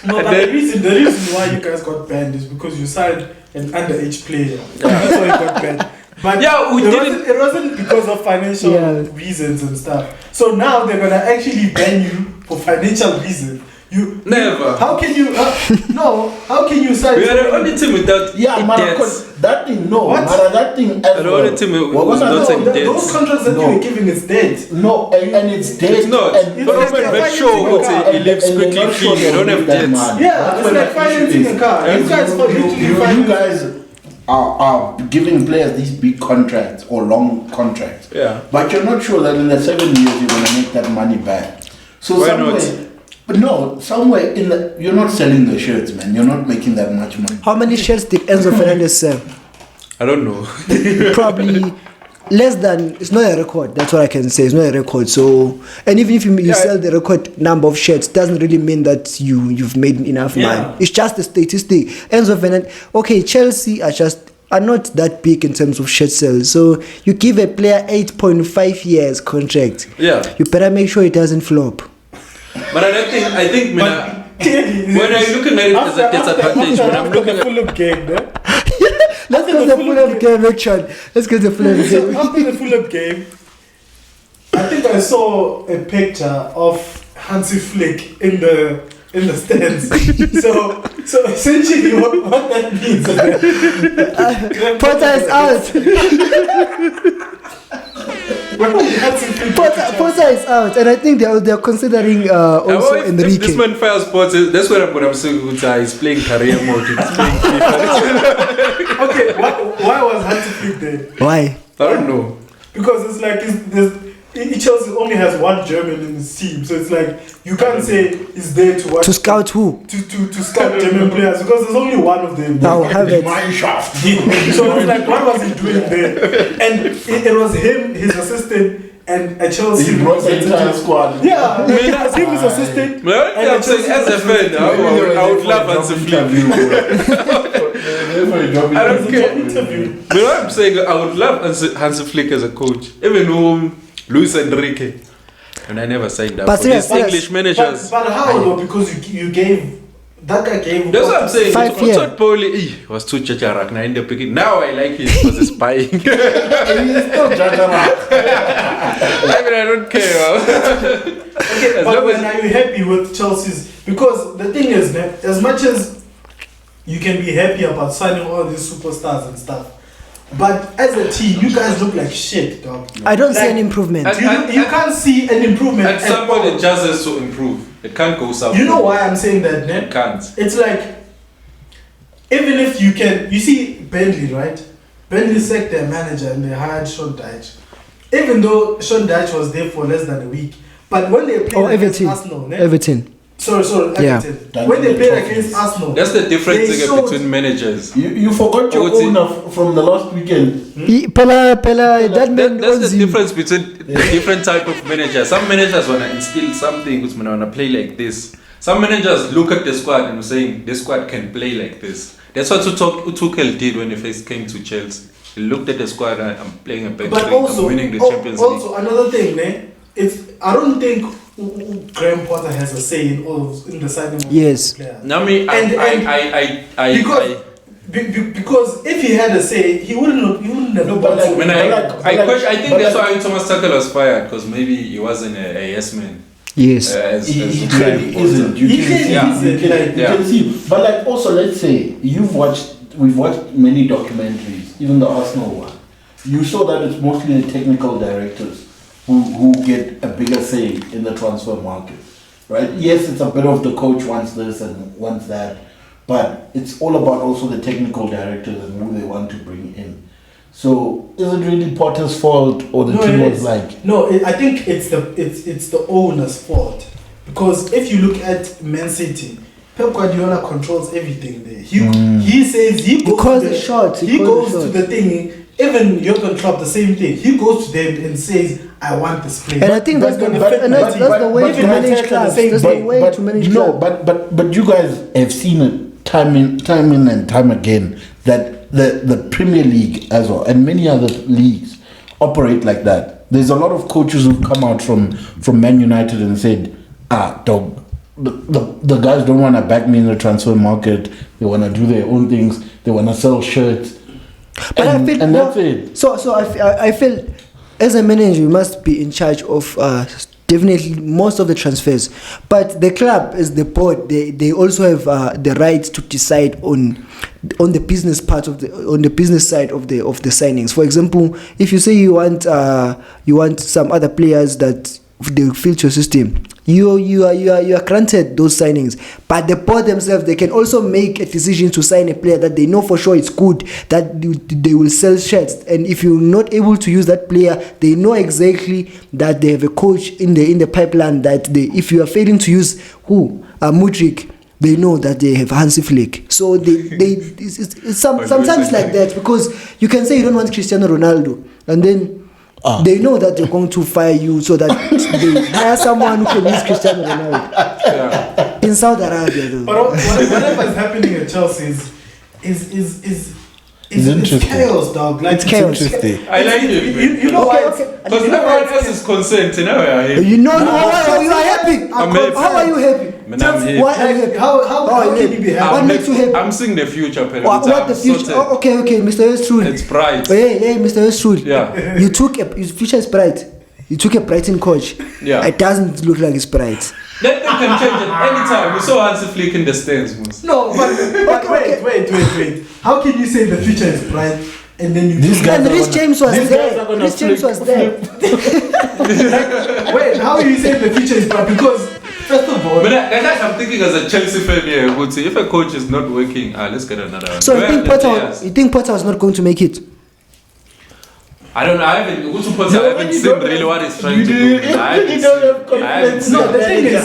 [SPEAKER 3] No, but the reason why you guys got banned is because you signed an underage player. That's why you got banned. But it wasn't because of financial reasons and stuff. So now they're gonna actually ban you for financial reasons.
[SPEAKER 1] Never.
[SPEAKER 3] How can you? How can you sign?
[SPEAKER 1] We are the only team without
[SPEAKER 4] that thing. No,
[SPEAKER 3] what?
[SPEAKER 4] That thing.
[SPEAKER 1] The only team was not in debt.
[SPEAKER 3] Those contracts that you were giving is dead.
[SPEAKER 4] No, and it's dead.
[SPEAKER 1] It's not. But sure, he lives quickly. You don't have debt.
[SPEAKER 3] Yeah, it's like financing a car. You guys
[SPEAKER 4] are giving players these big contracts or long contracts.
[SPEAKER 1] Yeah.
[SPEAKER 4] But you're not sure that in the 7 years you're gonna make that money back. So
[SPEAKER 1] why not?
[SPEAKER 4] But no, somewhere you're not selling the shirts, man. You're not making that much money.
[SPEAKER 2] How many shirts did Enzo Fernandez sell?
[SPEAKER 1] I don't know.
[SPEAKER 2] Probably less than. It's not a record. That's what I can say. It's not a record. So, and even if you sell the record number of shirts, doesn't really mean that you've made enough money. It's just a statistic. Enzo Fernandez. Okay, Chelsea are not that big in terms of shirt sales. So you give a player 8.5 years contract.
[SPEAKER 1] Yeah.
[SPEAKER 2] You better make sure it doesn't flop.
[SPEAKER 1] But I think when I'm looking at it as a disadvantage, when I'm looking at
[SPEAKER 3] Fulham game,
[SPEAKER 2] Let's get the Fulham game action. Let's get the Fulham game.
[SPEAKER 3] After the Fulham game, I think I saw a picture of Hansi Flick in the stands. so essentially what that means is
[SPEAKER 2] Potter is out. Potter is out, and I think they're considering also Enrique.
[SPEAKER 1] If this man fires Sports, that's what I'm saying. He's playing career mode. He's playing FIFA.
[SPEAKER 3] Okay, why was Hansi Flick there?
[SPEAKER 2] Why?
[SPEAKER 1] I don't know.
[SPEAKER 3] Because it's like Chelsea only has one German in his team, so it's like you can't say he's there to watch
[SPEAKER 2] to scout who
[SPEAKER 3] to scout German players because there's only one of them.
[SPEAKER 2] Now have it.
[SPEAKER 3] So it's like what was he doing there? And it was him, his assistant, and a Chelsea.
[SPEAKER 4] He brought the entire squad.
[SPEAKER 3] Yeah, it was him, his assistant.
[SPEAKER 1] I'm saying as a fan, I would love Hansi Flick. I don't care. But what I'm saying, I would love Hansi Flick as a coach, even Luis Enrique, and I never signed up.
[SPEAKER 2] But
[SPEAKER 1] these English managers.
[SPEAKER 3] But how though? Because you gave that guy gave.
[SPEAKER 1] That's what I'm saying.
[SPEAKER 2] 5 years.
[SPEAKER 1] Thought Pauli was too chacharak in the beginning. Now I like it because he's spying.
[SPEAKER 4] He's still chacharak.
[SPEAKER 1] I mean, I don't care.
[SPEAKER 3] Okay, but when are you happy with Chelsea's? Because the thing is, man, as much as you can be happy about signing all these superstars and stuff. But as a team, you guys look like shit, dog.
[SPEAKER 2] I don't see an improvement.
[SPEAKER 3] You can't see an improvement.
[SPEAKER 1] At some point, it just has to improve. It can't go somewhere.
[SPEAKER 3] You know why I'm saying that, man?
[SPEAKER 1] It can't.
[SPEAKER 3] It's like, even if you can, you see Burnley, right? Burnley sacked their manager and they hired Sean Dyche. Even though Sean Dyche was there for less than a week, but when they played against Arsenal,
[SPEAKER 2] Everton.
[SPEAKER 3] Sorry, Everton. When they played against Arsenal,
[SPEAKER 1] that's the difference between managers.
[SPEAKER 4] You forgot your owner from the last weekend.
[SPEAKER 2] Pella,
[SPEAKER 1] that's the difference between the different type of managers. Some managers want to instill something, which want to play like this. Some managers look at the squad and saying this squad can play like this. That's what Tuchel did when he first came to Chelsea. He looked at the squad and I'm playing a better league. I'm winning the Champions League.
[SPEAKER 3] Also, another thing, I don't think Graham Potter has a say in the signing of players.
[SPEAKER 1] No,
[SPEAKER 3] because if he had a say, he wouldn't have. No, but
[SPEAKER 1] I think that's why Thomas Tuchel was fired, because maybe he wasn't a yes man.
[SPEAKER 2] Yes,
[SPEAKER 4] he clearly isn't. You can see. But also, let's say we've watched many documentaries, even the Arsenal one. you saw that it's mostly the technical directors who get a bigger say in the transfer market, right? Yes, it's a bit of the coach wants this and wants that, but it's all about also the technical directors and who they want to bring in. So is it really Potter's fault or the team was like?
[SPEAKER 3] No, I think it's the owner's fault, because if you look at Man City, Pep Guardiola controls everything there. He says he goes to the
[SPEAKER 2] shot.
[SPEAKER 3] He goes to the thing. Even Jurgen Klopp, the same thing. He goes to them and says, "I want this player."
[SPEAKER 2] And I think that's the way to manage clubs. That's the way to manage clubs.
[SPEAKER 4] But you guys have seen it time in and time again that the Premier League as well and many other leagues operate like that. There's a lot of coaches who've come out from Man Utd and said, dog, the guys don't want to back me in the transfer market. They want to do their own things. They want to sell shirts.
[SPEAKER 2] But I feel,
[SPEAKER 4] that's it.
[SPEAKER 2] So I feel, as a manager, you must be in charge of definitely most of the transfers. But the club, as the board, they also have the right to decide on the business part of on the business side of the signings. For example, if you say you want some other players that they fit your system, you are granted those signings. But the board themselves, they can also make a decision to sign a player that they know for sure it's good, that they will sell shirts. And if you're not able to use that player, they know exactly that they have a coach in the pipeline that if you are failing to use Mudryk, they know that they have Hansi Flick. So it's sometimes like that, because you can say you don't want Cristiano Ronaldo, and then they know that they're going to fire you, so that they hire someone who can use Cristiano Ronaldo in Saudi Arabia. Though.
[SPEAKER 3] But whatever is happening at Chelsea is chaos, dog. Like,
[SPEAKER 2] it's chaos.
[SPEAKER 1] I like it.
[SPEAKER 3] You know why?
[SPEAKER 1] Because everyone else is consent. You know,
[SPEAKER 2] you are happy. How are you happy? Why are you happy?
[SPEAKER 3] How can you be happy?
[SPEAKER 2] What makes you happy?
[SPEAKER 1] I'm seeing the future.
[SPEAKER 2] What the future? Okay, Mr. Estrud.
[SPEAKER 1] It's bright.
[SPEAKER 2] Hey, Mr. Estrud.
[SPEAKER 1] Yeah.
[SPEAKER 2] Your future is bright. You took a Brighton coach.
[SPEAKER 1] Yeah.
[SPEAKER 2] It doesn't look like it's bright.
[SPEAKER 1] That thing can change at any time. We saw Hansi Flick in the stands.
[SPEAKER 3] No, but wait. How can you say the future is bright and then you...
[SPEAKER 2] And Rhys James was there.
[SPEAKER 3] Wait, how are you saying the future is bright? Because, first of all...
[SPEAKER 1] But I'm thinking as a Chelsea fan here, would say if a coach is not working, let's get another one.
[SPEAKER 2] So you think Potter was not going to make it?
[SPEAKER 1] I don't know. I haven't seen really what he's trying to do.
[SPEAKER 3] No, the thing is,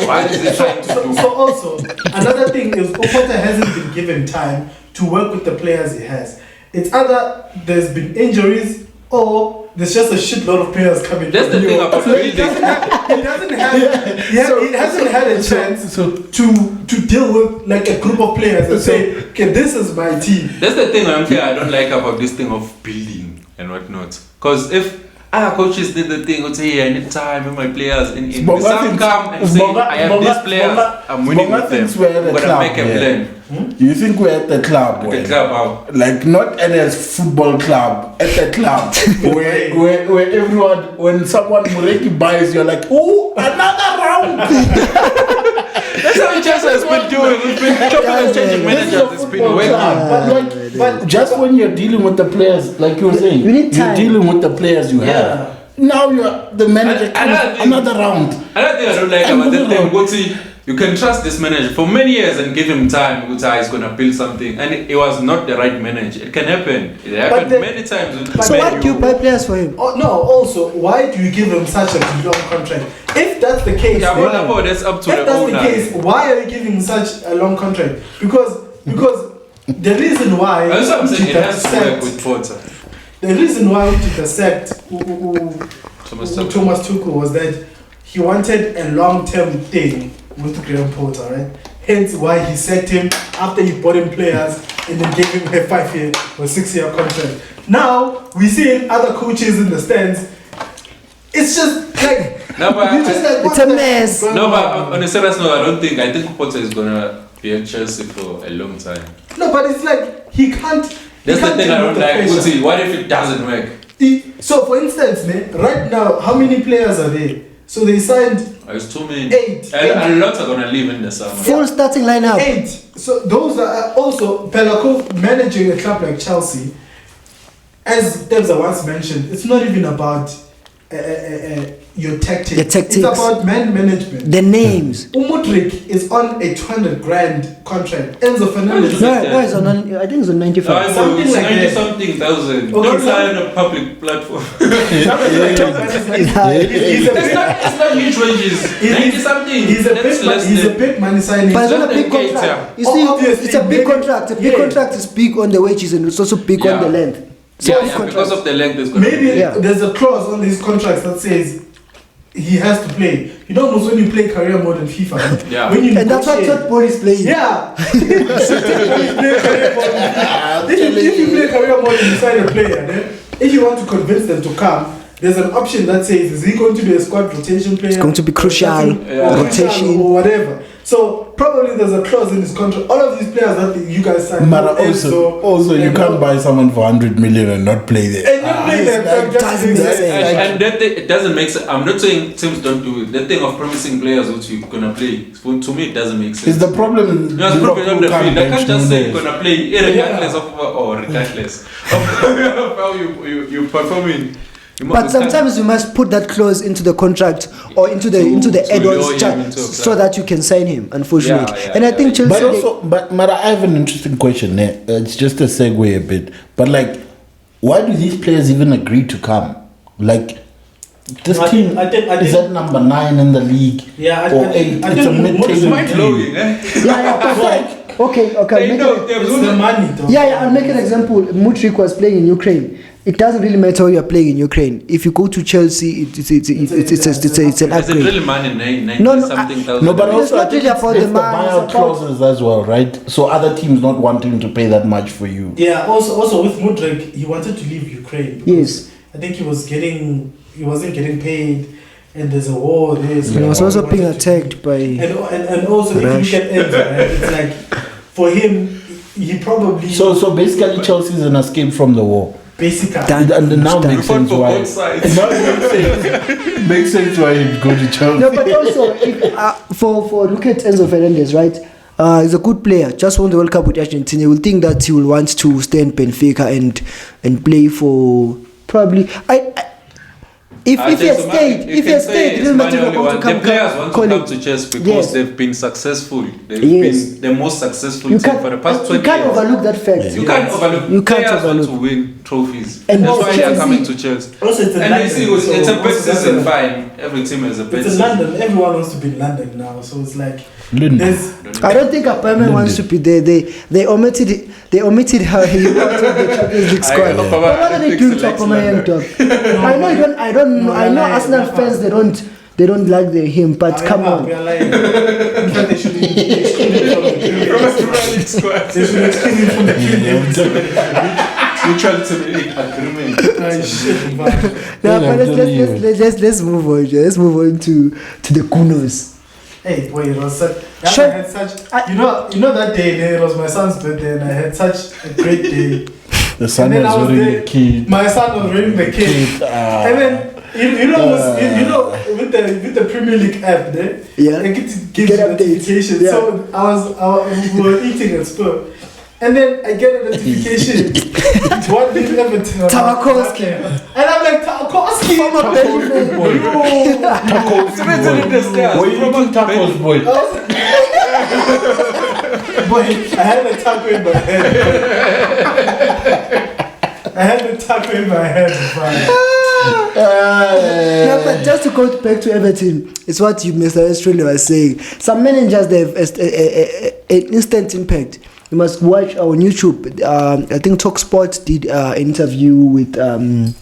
[SPEAKER 1] what is he trying to do?
[SPEAKER 3] So also, another thing is, Potter hasn't been given time to work with the players he has. It's either there's been injuries or there's just a shitload of players coming.
[SPEAKER 1] That's the thing about building.
[SPEAKER 3] He hasn't had a chance to deal with like a group of players and say, okay, this is my team.
[SPEAKER 1] That's the thing I don't like about this thing of building and whatnot. Because if coaches did the thing, would say, hey, I need time with my players. And some come and say, I have these players, I'm winning with them. I'm going to make a plan.
[SPEAKER 4] You think we're at the club?
[SPEAKER 1] The club, how?
[SPEAKER 4] Like not at a football club, at the club where everyone, when someone Mureki buys, you're like, oh, another round.
[SPEAKER 1] That's how Chelsea has been doing. We've been chopping and changing managers. It's been working.
[SPEAKER 4] But just when you're dealing with the players, like you were saying, you're dealing with the players you have. Now you're the manager. Another round.
[SPEAKER 1] Another thing I don't like about that thing, you can trust this manager for many years and give him time. He's going to build something, and it was not the right manager. It can happen. It happened many times.
[SPEAKER 2] So why do you buy players for him?
[SPEAKER 3] Oh, no. Also, why do you give him such a long contract? If that's the case,
[SPEAKER 1] that's up to the owner.
[SPEAKER 3] If that's the case, why are you giving him such a long contract? Because the reason why
[SPEAKER 1] that's what I'm saying. It has to work with Potter.
[SPEAKER 3] The reason why we took sacked Thomas Tuchel was that he wanted a long-term thing with Graham Potter, right? Hence why he sacked him after he bought him players and then gave him a 5-year or 6-year contract. Now we see other coaches in the stands. It's just like
[SPEAKER 2] it's a mess.
[SPEAKER 1] No, but on a serious note, I think Potter is gonna be at Chelsea for a long time.
[SPEAKER 3] No, but it's like he can't.
[SPEAKER 1] That's the thing I don't like. What if it doesn't work?
[SPEAKER 3] So for instance, right now, how many players are there? So they signed.
[SPEAKER 1] It's too many.
[SPEAKER 3] 8.
[SPEAKER 1] And a lot are gonna leave in the summer.
[SPEAKER 2] Full starting lineup.
[SPEAKER 3] 8. So those are also Pelakov managing a club like Chelsea. as Debza once mentioned, it's not even about your tactics.
[SPEAKER 2] Your tactics.
[SPEAKER 3] It's about man management.
[SPEAKER 2] The names.
[SPEAKER 3] Umudrik is on a 200 grand contract. Enzo Fernandez.
[SPEAKER 2] No, it's on, I think it's on 95.
[SPEAKER 3] Something
[SPEAKER 1] it's
[SPEAKER 3] like
[SPEAKER 1] 90
[SPEAKER 3] that.
[SPEAKER 1] something thousand.
[SPEAKER 3] Okay,
[SPEAKER 1] Don't lie on a public platform.
[SPEAKER 3] Something like that.
[SPEAKER 1] It's not huge wages. 90 something.
[SPEAKER 3] He's a big money signing.
[SPEAKER 2] But it's not a
[SPEAKER 1] less
[SPEAKER 2] big
[SPEAKER 1] than
[SPEAKER 2] contract.
[SPEAKER 1] Keita.
[SPEAKER 2] You see,
[SPEAKER 3] Obviously,
[SPEAKER 2] it's a big contract. A big contract is big on the wages and it's also big on the length. So big contract.
[SPEAKER 1] Because of the length, there's
[SPEAKER 3] Maybe there's a clause on these contracts that says he has to play. You don't know when you play career mode in FIFA.
[SPEAKER 1] Yeah.
[SPEAKER 3] When you
[SPEAKER 2] And that's what
[SPEAKER 3] negotiate-
[SPEAKER 2] Todd Ball is playing.
[SPEAKER 3] Yeah. If you play career mode and you sign a player, then if you want to convince them to come, there's an option that says, is he going to be a squad rotation player?
[SPEAKER 2] It's going to be crucial, rotation.
[SPEAKER 3] Or whatever. So probably there's a clause in his contract. All of these players that you guys signed.
[SPEAKER 4] But also you can't buy someone for 100 million and not play there.
[SPEAKER 3] And you play them.
[SPEAKER 2] that doesn't make sense.
[SPEAKER 1] And that thing, it doesn't make sense. I'm not saying teams don't do it. That thing of promising players which you're gonna play, to me, it doesn't make sense.
[SPEAKER 4] Is the problem?
[SPEAKER 1] No, it's probably on the field. I can't just say
[SPEAKER 4] Nunes.
[SPEAKER 1] you're gonna play regardless of regardless of how you performing.
[SPEAKER 2] But sometimes you must put that clause into the contract or into the
[SPEAKER 1] to lure him
[SPEAKER 2] add-ons
[SPEAKER 1] into a
[SPEAKER 2] so that you can sign him. Unfortunately,
[SPEAKER 1] Yeah,
[SPEAKER 2] I think Chelsea.
[SPEAKER 4] But also, but Mara, I have an interesting question. It's just a segue a bit. But like, why do these players even agree to come? Like, this team is at number 9 in the league.
[SPEAKER 3] Yeah,
[SPEAKER 4] or 8. It's a mid-table
[SPEAKER 1] mind
[SPEAKER 4] team.
[SPEAKER 1] blowing, eh?
[SPEAKER 2] yeah, but like, okay,
[SPEAKER 1] They know,
[SPEAKER 3] It's the money, though.
[SPEAKER 2] Yeah, I'll make an example. Mudryk was playing in Ukraine. It doesn't really matter how you're playing in Ukraine. If you go to Chelsea, it's an
[SPEAKER 1] Is it
[SPEAKER 2] upgrade.
[SPEAKER 1] really money? 90
[SPEAKER 2] No,
[SPEAKER 1] something thousand.
[SPEAKER 4] No, but
[SPEAKER 2] It's
[SPEAKER 4] also
[SPEAKER 2] not
[SPEAKER 4] I think
[SPEAKER 2] really about
[SPEAKER 4] it's
[SPEAKER 2] the
[SPEAKER 4] the
[SPEAKER 2] money,
[SPEAKER 4] buyout
[SPEAKER 2] it's about-
[SPEAKER 4] clauses as well, right? So other teams not wanting to pay that much for you.
[SPEAKER 3] Yeah, also with Mudryk, he wanted to leave Ukraine.
[SPEAKER 2] Yes.
[SPEAKER 3] I think he wasn't getting paid, and there's a war there. So
[SPEAKER 2] He was
[SPEAKER 3] he
[SPEAKER 2] also
[SPEAKER 3] wanted
[SPEAKER 2] being
[SPEAKER 3] to-
[SPEAKER 2] attacked by.
[SPEAKER 3] And also if you
[SPEAKER 2] Rush.
[SPEAKER 3] look at Enzo, right, it's like for him, he probably
[SPEAKER 4] So basically Chelsea's an escape from the war.
[SPEAKER 3] basically.
[SPEAKER 4] And now makes
[SPEAKER 1] fought
[SPEAKER 4] sense
[SPEAKER 1] for
[SPEAKER 4] why.
[SPEAKER 1] both sides.
[SPEAKER 4] Now it makes sense why he'd go to Chelsea.
[SPEAKER 2] No, but also if, for look at Enzo Fernandez, right? He's a good player. Just won the World Cup with Argentina. You will think that he will want to stay in Benfica and play for probably. If he had stayed, Real Madrid were going to come.
[SPEAKER 1] The players want to come to Chelsea because they've been successful. They've been the most successful team for the past 20 years.
[SPEAKER 2] You can't overlook that fact.
[SPEAKER 1] You can't overlook.
[SPEAKER 2] You can't
[SPEAKER 1] Players
[SPEAKER 2] overlook.
[SPEAKER 1] want to win trophies.
[SPEAKER 2] And
[SPEAKER 1] That's
[SPEAKER 2] also
[SPEAKER 1] why they are
[SPEAKER 3] Chelsea-
[SPEAKER 1] coming to Chelsea.
[SPEAKER 3] Also, it's in
[SPEAKER 1] And
[SPEAKER 3] London.
[SPEAKER 1] you see, it's a big
[SPEAKER 3] also that's
[SPEAKER 1] season.
[SPEAKER 3] a-
[SPEAKER 1] Fine, every team has a big
[SPEAKER 3] It's in
[SPEAKER 1] season.
[SPEAKER 3] London. Everyone wants to be in London now, so it's like
[SPEAKER 4] London.
[SPEAKER 3] there's.
[SPEAKER 2] I don't think Apama wants to be there. They omitted how he out of the Champions League squad.
[SPEAKER 1] Apama,
[SPEAKER 2] But what are they doing to Apama Young Dog? I don't know. I know Arsenal fans they don't like him, but come on.
[SPEAKER 3] We are lying. In fact, they should exclude him from the Premier League.
[SPEAKER 1] Squad.
[SPEAKER 3] They should exclude him from the Premier League.
[SPEAKER 1] Mutual agreement.
[SPEAKER 3] Shit, man.
[SPEAKER 2] Now, but let's move on. Let's move on to the Kunos.
[SPEAKER 3] Hey, boy, it was such.
[SPEAKER 2] Sure.
[SPEAKER 3] I had such. You know that day. It was my son's birthday, and I had such a great day.
[SPEAKER 4] The son
[SPEAKER 3] And then
[SPEAKER 4] was
[SPEAKER 3] I was
[SPEAKER 4] wearing
[SPEAKER 3] there.
[SPEAKER 4] the kid.
[SPEAKER 3] My son was wearing the kid, and then you know with the Premier League app there,
[SPEAKER 2] Yeah.
[SPEAKER 3] I get to give
[SPEAKER 2] Get
[SPEAKER 3] you
[SPEAKER 2] updates.
[SPEAKER 3] notifications.
[SPEAKER 2] Yeah.
[SPEAKER 3] So we were eating at Spur, and then I get a notification. What did Everton?
[SPEAKER 2] Tarkowski.
[SPEAKER 3] And I'm like Tarkowski.
[SPEAKER 4] Were you eating tacos, boy?
[SPEAKER 3] Boy, I had a taco in my head.
[SPEAKER 2] No, but just to go back to Everton, it's what you, Mr. Estrella, was saying. Some managers, they have an instant impact. You must watch on YouTube. I think TalkSport did an interview with Sean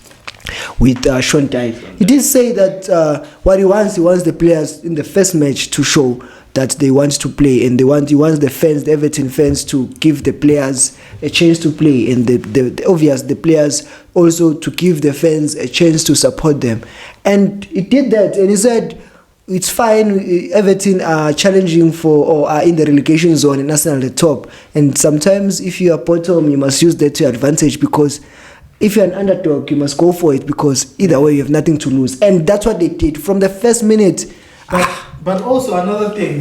[SPEAKER 2] Dyche. He did say that what he wants the players in the first match to show that they want to play, and he wants the fans, the Everton fans, to give the players a chance to play, and the players also to give the fans a chance to support them. And he did that, and he said it's fine. Everton are challenging for or are in the relegation zone, and Arsenal at the top. And sometimes if you are bottom, you must use that to your advantage, because if you're an underdog, you must go for it, because either way you have nothing to lose. And that's what they did from the first minute.
[SPEAKER 3] But also another thing,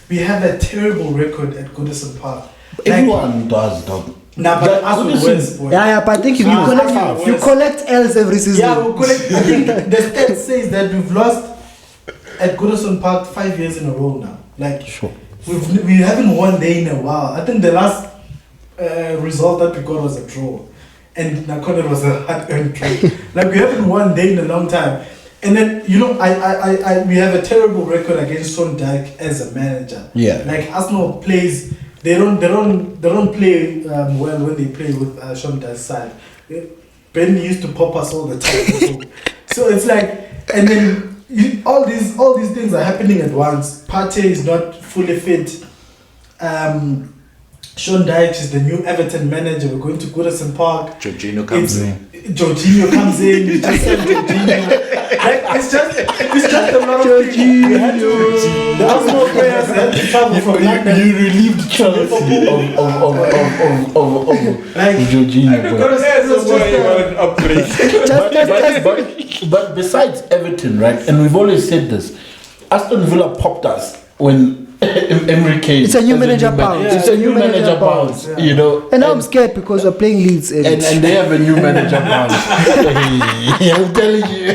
[SPEAKER 3] we have a terrible record at Goodison Park.
[SPEAKER 4] Everyone does, dog.
[SPEAKER 3] Nah, but us West, boy.
[SPEAKER 2] Yeah, but I think if you collect L's every season.
[SPEAKER 3] Yeah, we collect. I think the stat says that we've lost at Goodison Park 5 years in a row now. Like,
[SPEAKER 4] Sure.
[SPEAKER 3] we haven't won there in a while. I think the last result that we got was a draw, and Nakone was a hard-earned draw. Like, we haven't won there in a long time. And then we have a terrible record against Sondijk as a manager.
[SPEAKER 4] Yeah.
[SPEAKER 3] Like Arsenal plays, they don't play well when they play with Sondijk's side. Ben used to pop us all the time. So it's like, and then all these things are happening at once. Partey is not fully fit. Sean Dyche is the new Everton manager. We're going to Goodison Park.
[SPEAKER 1] Jorginho comes in.
[SPEAKER 3] Jorginho comes in. You just said Jorginho. Like, it's just a lot of things. The Arsenal players had to travel from London.
[SPEAKER 4] You relieved Chelsea of
[SPEAKER 3] Like,
[SPEAKER 4] Jorginho. But besides Everton, right, and we've always said this, Aston Villa popped us when Emery came.
[SPEAKER 2] It's a new manager bounce.
[SPEAKER 4] It's a new manager bounce,
[SPEAKER 3] yeah.
[SPEAKER 4] you know.
[SPEAKER 2] And now I'm scared because we're playing Leeds.
[SPEAKER 4] And they have a new manager bounce. I'm telling you.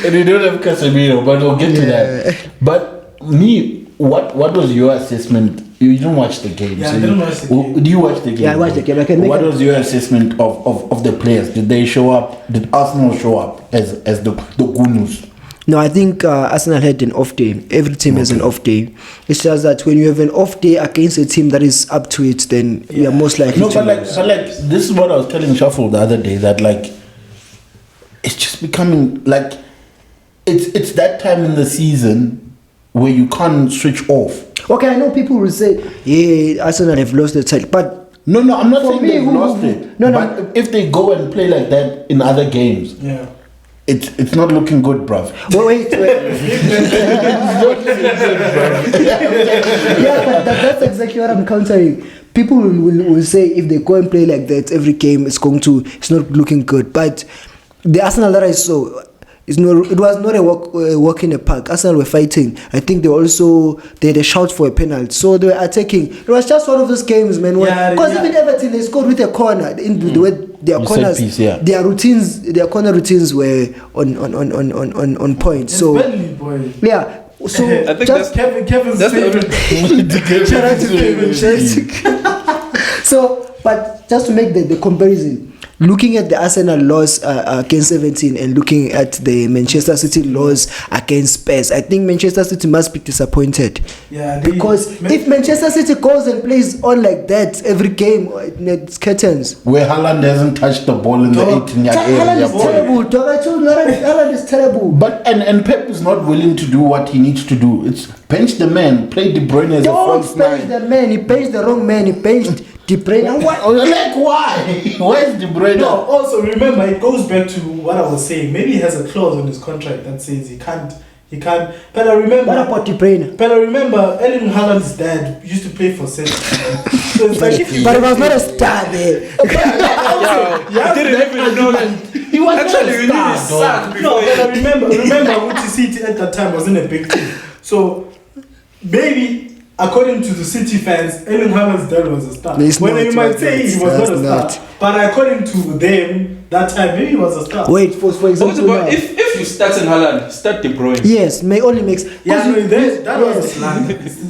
[SPEAKER 4] And they don't have Casemiro, but we'll get to that. But me, what was your assessment? You didn't watch the game.
[SPEAKER 3] Yeah, I didn't watch the game.
[SPEAKER 4] Do you watch the game?
[SPEAKER 2] Yeah, I watched the game.
[SPEAKER 4] What was your assessment of the players? Did they show up? Did Arsenal show up as the Gunus?
[SPEAKER 2] No, I think Arsenal had an off day. Every team has an off day. It's just that when you have an off day against a team that is up to it, then you are most likely
[SPEAKER 4] No,
[SPEAKER 2] to
[SPEAKER 4] but
[SPEAKER 2] lose.
[SPEAKER 4] this is what I was telling Shuffle the other day, that like it's just becoming like it's that time in the season where you can't switch off.
[SPEAKER 2] Okay, I know people will say, yeah, Arsenal have lost the title, but
[SPEAKER 4] No, I'm not
[SPEAKER 2] For
[SPEAKER 4] saying
[SPEAKER 2] me,
[SPEAKER 4] they've lost it.
[SPEAKER 2] no.
[SPEAKER 4] But if they go and play like that in other games,
[SPEAKER 3] yeah.
[SPEAKER 4] it's not looking good, bruv.
[SPEAKER 2] wait. Yeah, but that's exactly what I'm countering. People will say if they go and play like that every game, it's not looking good. But the Arsenal that I saw, it was not a walk in the park. Arsenal were fighting. I think they had a shout for a penalty, so they were attacking. It was just one of those games, man. Because even Everton, they scored with a corner. In the way their corners,
[SPEAKER 4] piece, yeah.
[SPEAKER 2] their corner routines were on point. So
[SPEAKER 3] Burnley, boy.
[SPEAKER 2] yeah. So
[SPEAKER 1] I think
[SPEAKER 2] just
[SPEAKER 3] Kevin's
[SPEAKER 1] that's
[SPEAKER 3] favorite.
[SPEAKER 2] shout out to Kevin. So, but just to make the comparison, looking at the Arsenal loss against 17 and looking at the Manchester City loss against Spurs, I think Manchester City must be disappointed.
[SPEAKER 3] Yeah,
[SPEAKER 2] Because if Manchester City goes and plays on like that every game, it's curtains.
[SPEAKER 4] Where Haaland hasn't touched the ball in the 18-yard
[SPEAKER 2] Haaland
[SPEAKER 4] area.
[SPEAKER 2] is terrible. Dog, I told you, Haaland is terrible.
[SPEAKER 4] But and Pep is not willing to do what he needs to do. It's bench the man, play De Bruyne as a
[SPEAKER 2] Don't
[SPEAKER 4] false
[SPEAKER 2] bench
[SPEAKER 4] nine.
[SPEAKER 2] the man. He benched the wrong man. He benched De Bruyne.
[SPEAKER 4] Like why? Where's De Bruyne?
[SPEAKER 3] No, also remember, it goes back to what I was saying. Maybe he has a clause on his contract that says he can't. But I remember.
[SPEAKER 2] What about De Bruyne?
[SPEAKER 3] But I remember Erling Haaland's dad used to play for Celtic. So it's like if you
[SPEAKER 2] But it was not a star there.
[SPEAKER 1] I didn't even know that.
[SPEAKER 4] He was
[SPEAKER 1] Actually, we knew his son
[SPEAKER 3] No,
[SPEAKER 1] before.
[SPEAKER 3] but I remember Uti City at that time wasn't a big team. So maybe according to the City fans, Erling Haaland's dad was a star.
[SPEAKER 2] It's
[SPEAKER 3] When
[SPEAKER 2] not,
[SPEAKER 3] you might
[SPEAKER 2] it's
[SPEAKER 3] say
[SPEAKER 2] not,
[SPEAKER 3] he was not a
[SPEAKER 2] not.
[SPEAKER 3] star, but according to them that time, maybe he was a star.
[SPEAKER 2] Wait, for example, now.
[SPEAKER 1] If you start in Haaland, start De Bruyne.
[SPEAKER 2] Yes, only makes.
[SPEAKER 3] Yeah, no, that
[SPEAKER 2] yes.
[SPEAKER 3] was a slang. It's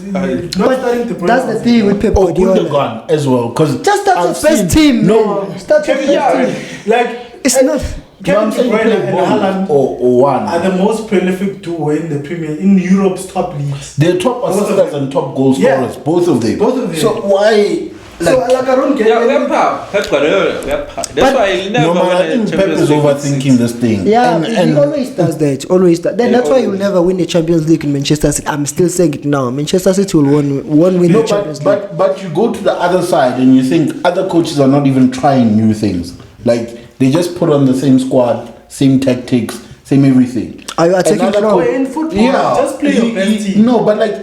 [SPEAKER 3] not
[SPEAKER 2] But
[SPEAKER 3] starting to
[SPEAKER 2] that's the thing with Pep Guardiola.
[SPEAKER 4] Gundogan as well, because
[SPEAKER 2] Just start the first team.
[SPEAKER 3] No,
[SPEAKER 2] man. Start the
[SPEAKER 3] Kevin,
[SPEAKER 2] first team.
[SPEAKER 3] like
[SPEAKER 2] It's not.
[SPEAKER 3] Kevin De Bruyne and Haaland
[SPEAKER 4] or one.
[SPEAKER 3] are the most prolific duo in the in Europe's top leagues.
[SPEAKER 4] They're top assisters and top goal scorers,
[SPEAKER 3] Yeah.
[SPEAKER 4] both of them.
[SPEAKER 3] Both of them.
[SPEAKER 4] So why?
[SPEAKER 3] So like I don't get
[SPEAKER 1] Yeah, we
[SPEAKER 3] it.
[SPEAKER 1] are power. Pep Guardiola, we are power. That's
[SPEAKER 2] But-
[SPEAKER 1] why he'll never
[SPEAKER 4] No, man,
[SPEAKER 1] win
[SPEAKER 4] I
[SPEAKER 1] a
[SPEAKER 4] think Pep
[SPEAKER 1] Champions
[SPEAKER 4] is
[SPEAKER 1] League.
[SPEAKER 4] overthinking this thing.
[SPEAKER 2] Yeah,
[SPEAKER 4] and
[SPEAKER 2] he always does that. Always does. Then
[SPEAKER 1] Yeah,
[SPEAKER 2] that's why
[SPEAKER 1] always.
[SPEAKER 2] you'll never win the Champions League in Manchester City. I'm still saying it now. Manchester City will won win
[SPEAKER 4] no,
[SPEAKER 2] the Champions League.
[SPEAKER 4] but you go to the other side and you think other coaches are not even trying new things. Like they just put on the same squad, same tactics, same everything.
[SPEAKER 2] Are you attacking
[SPEAKER 4] Another
[SPEAKER 2] now?
[SPEAKER 4] coach-
[SPEAKER 3] In football, just play your best team.
[SPEAKER 4] No, but like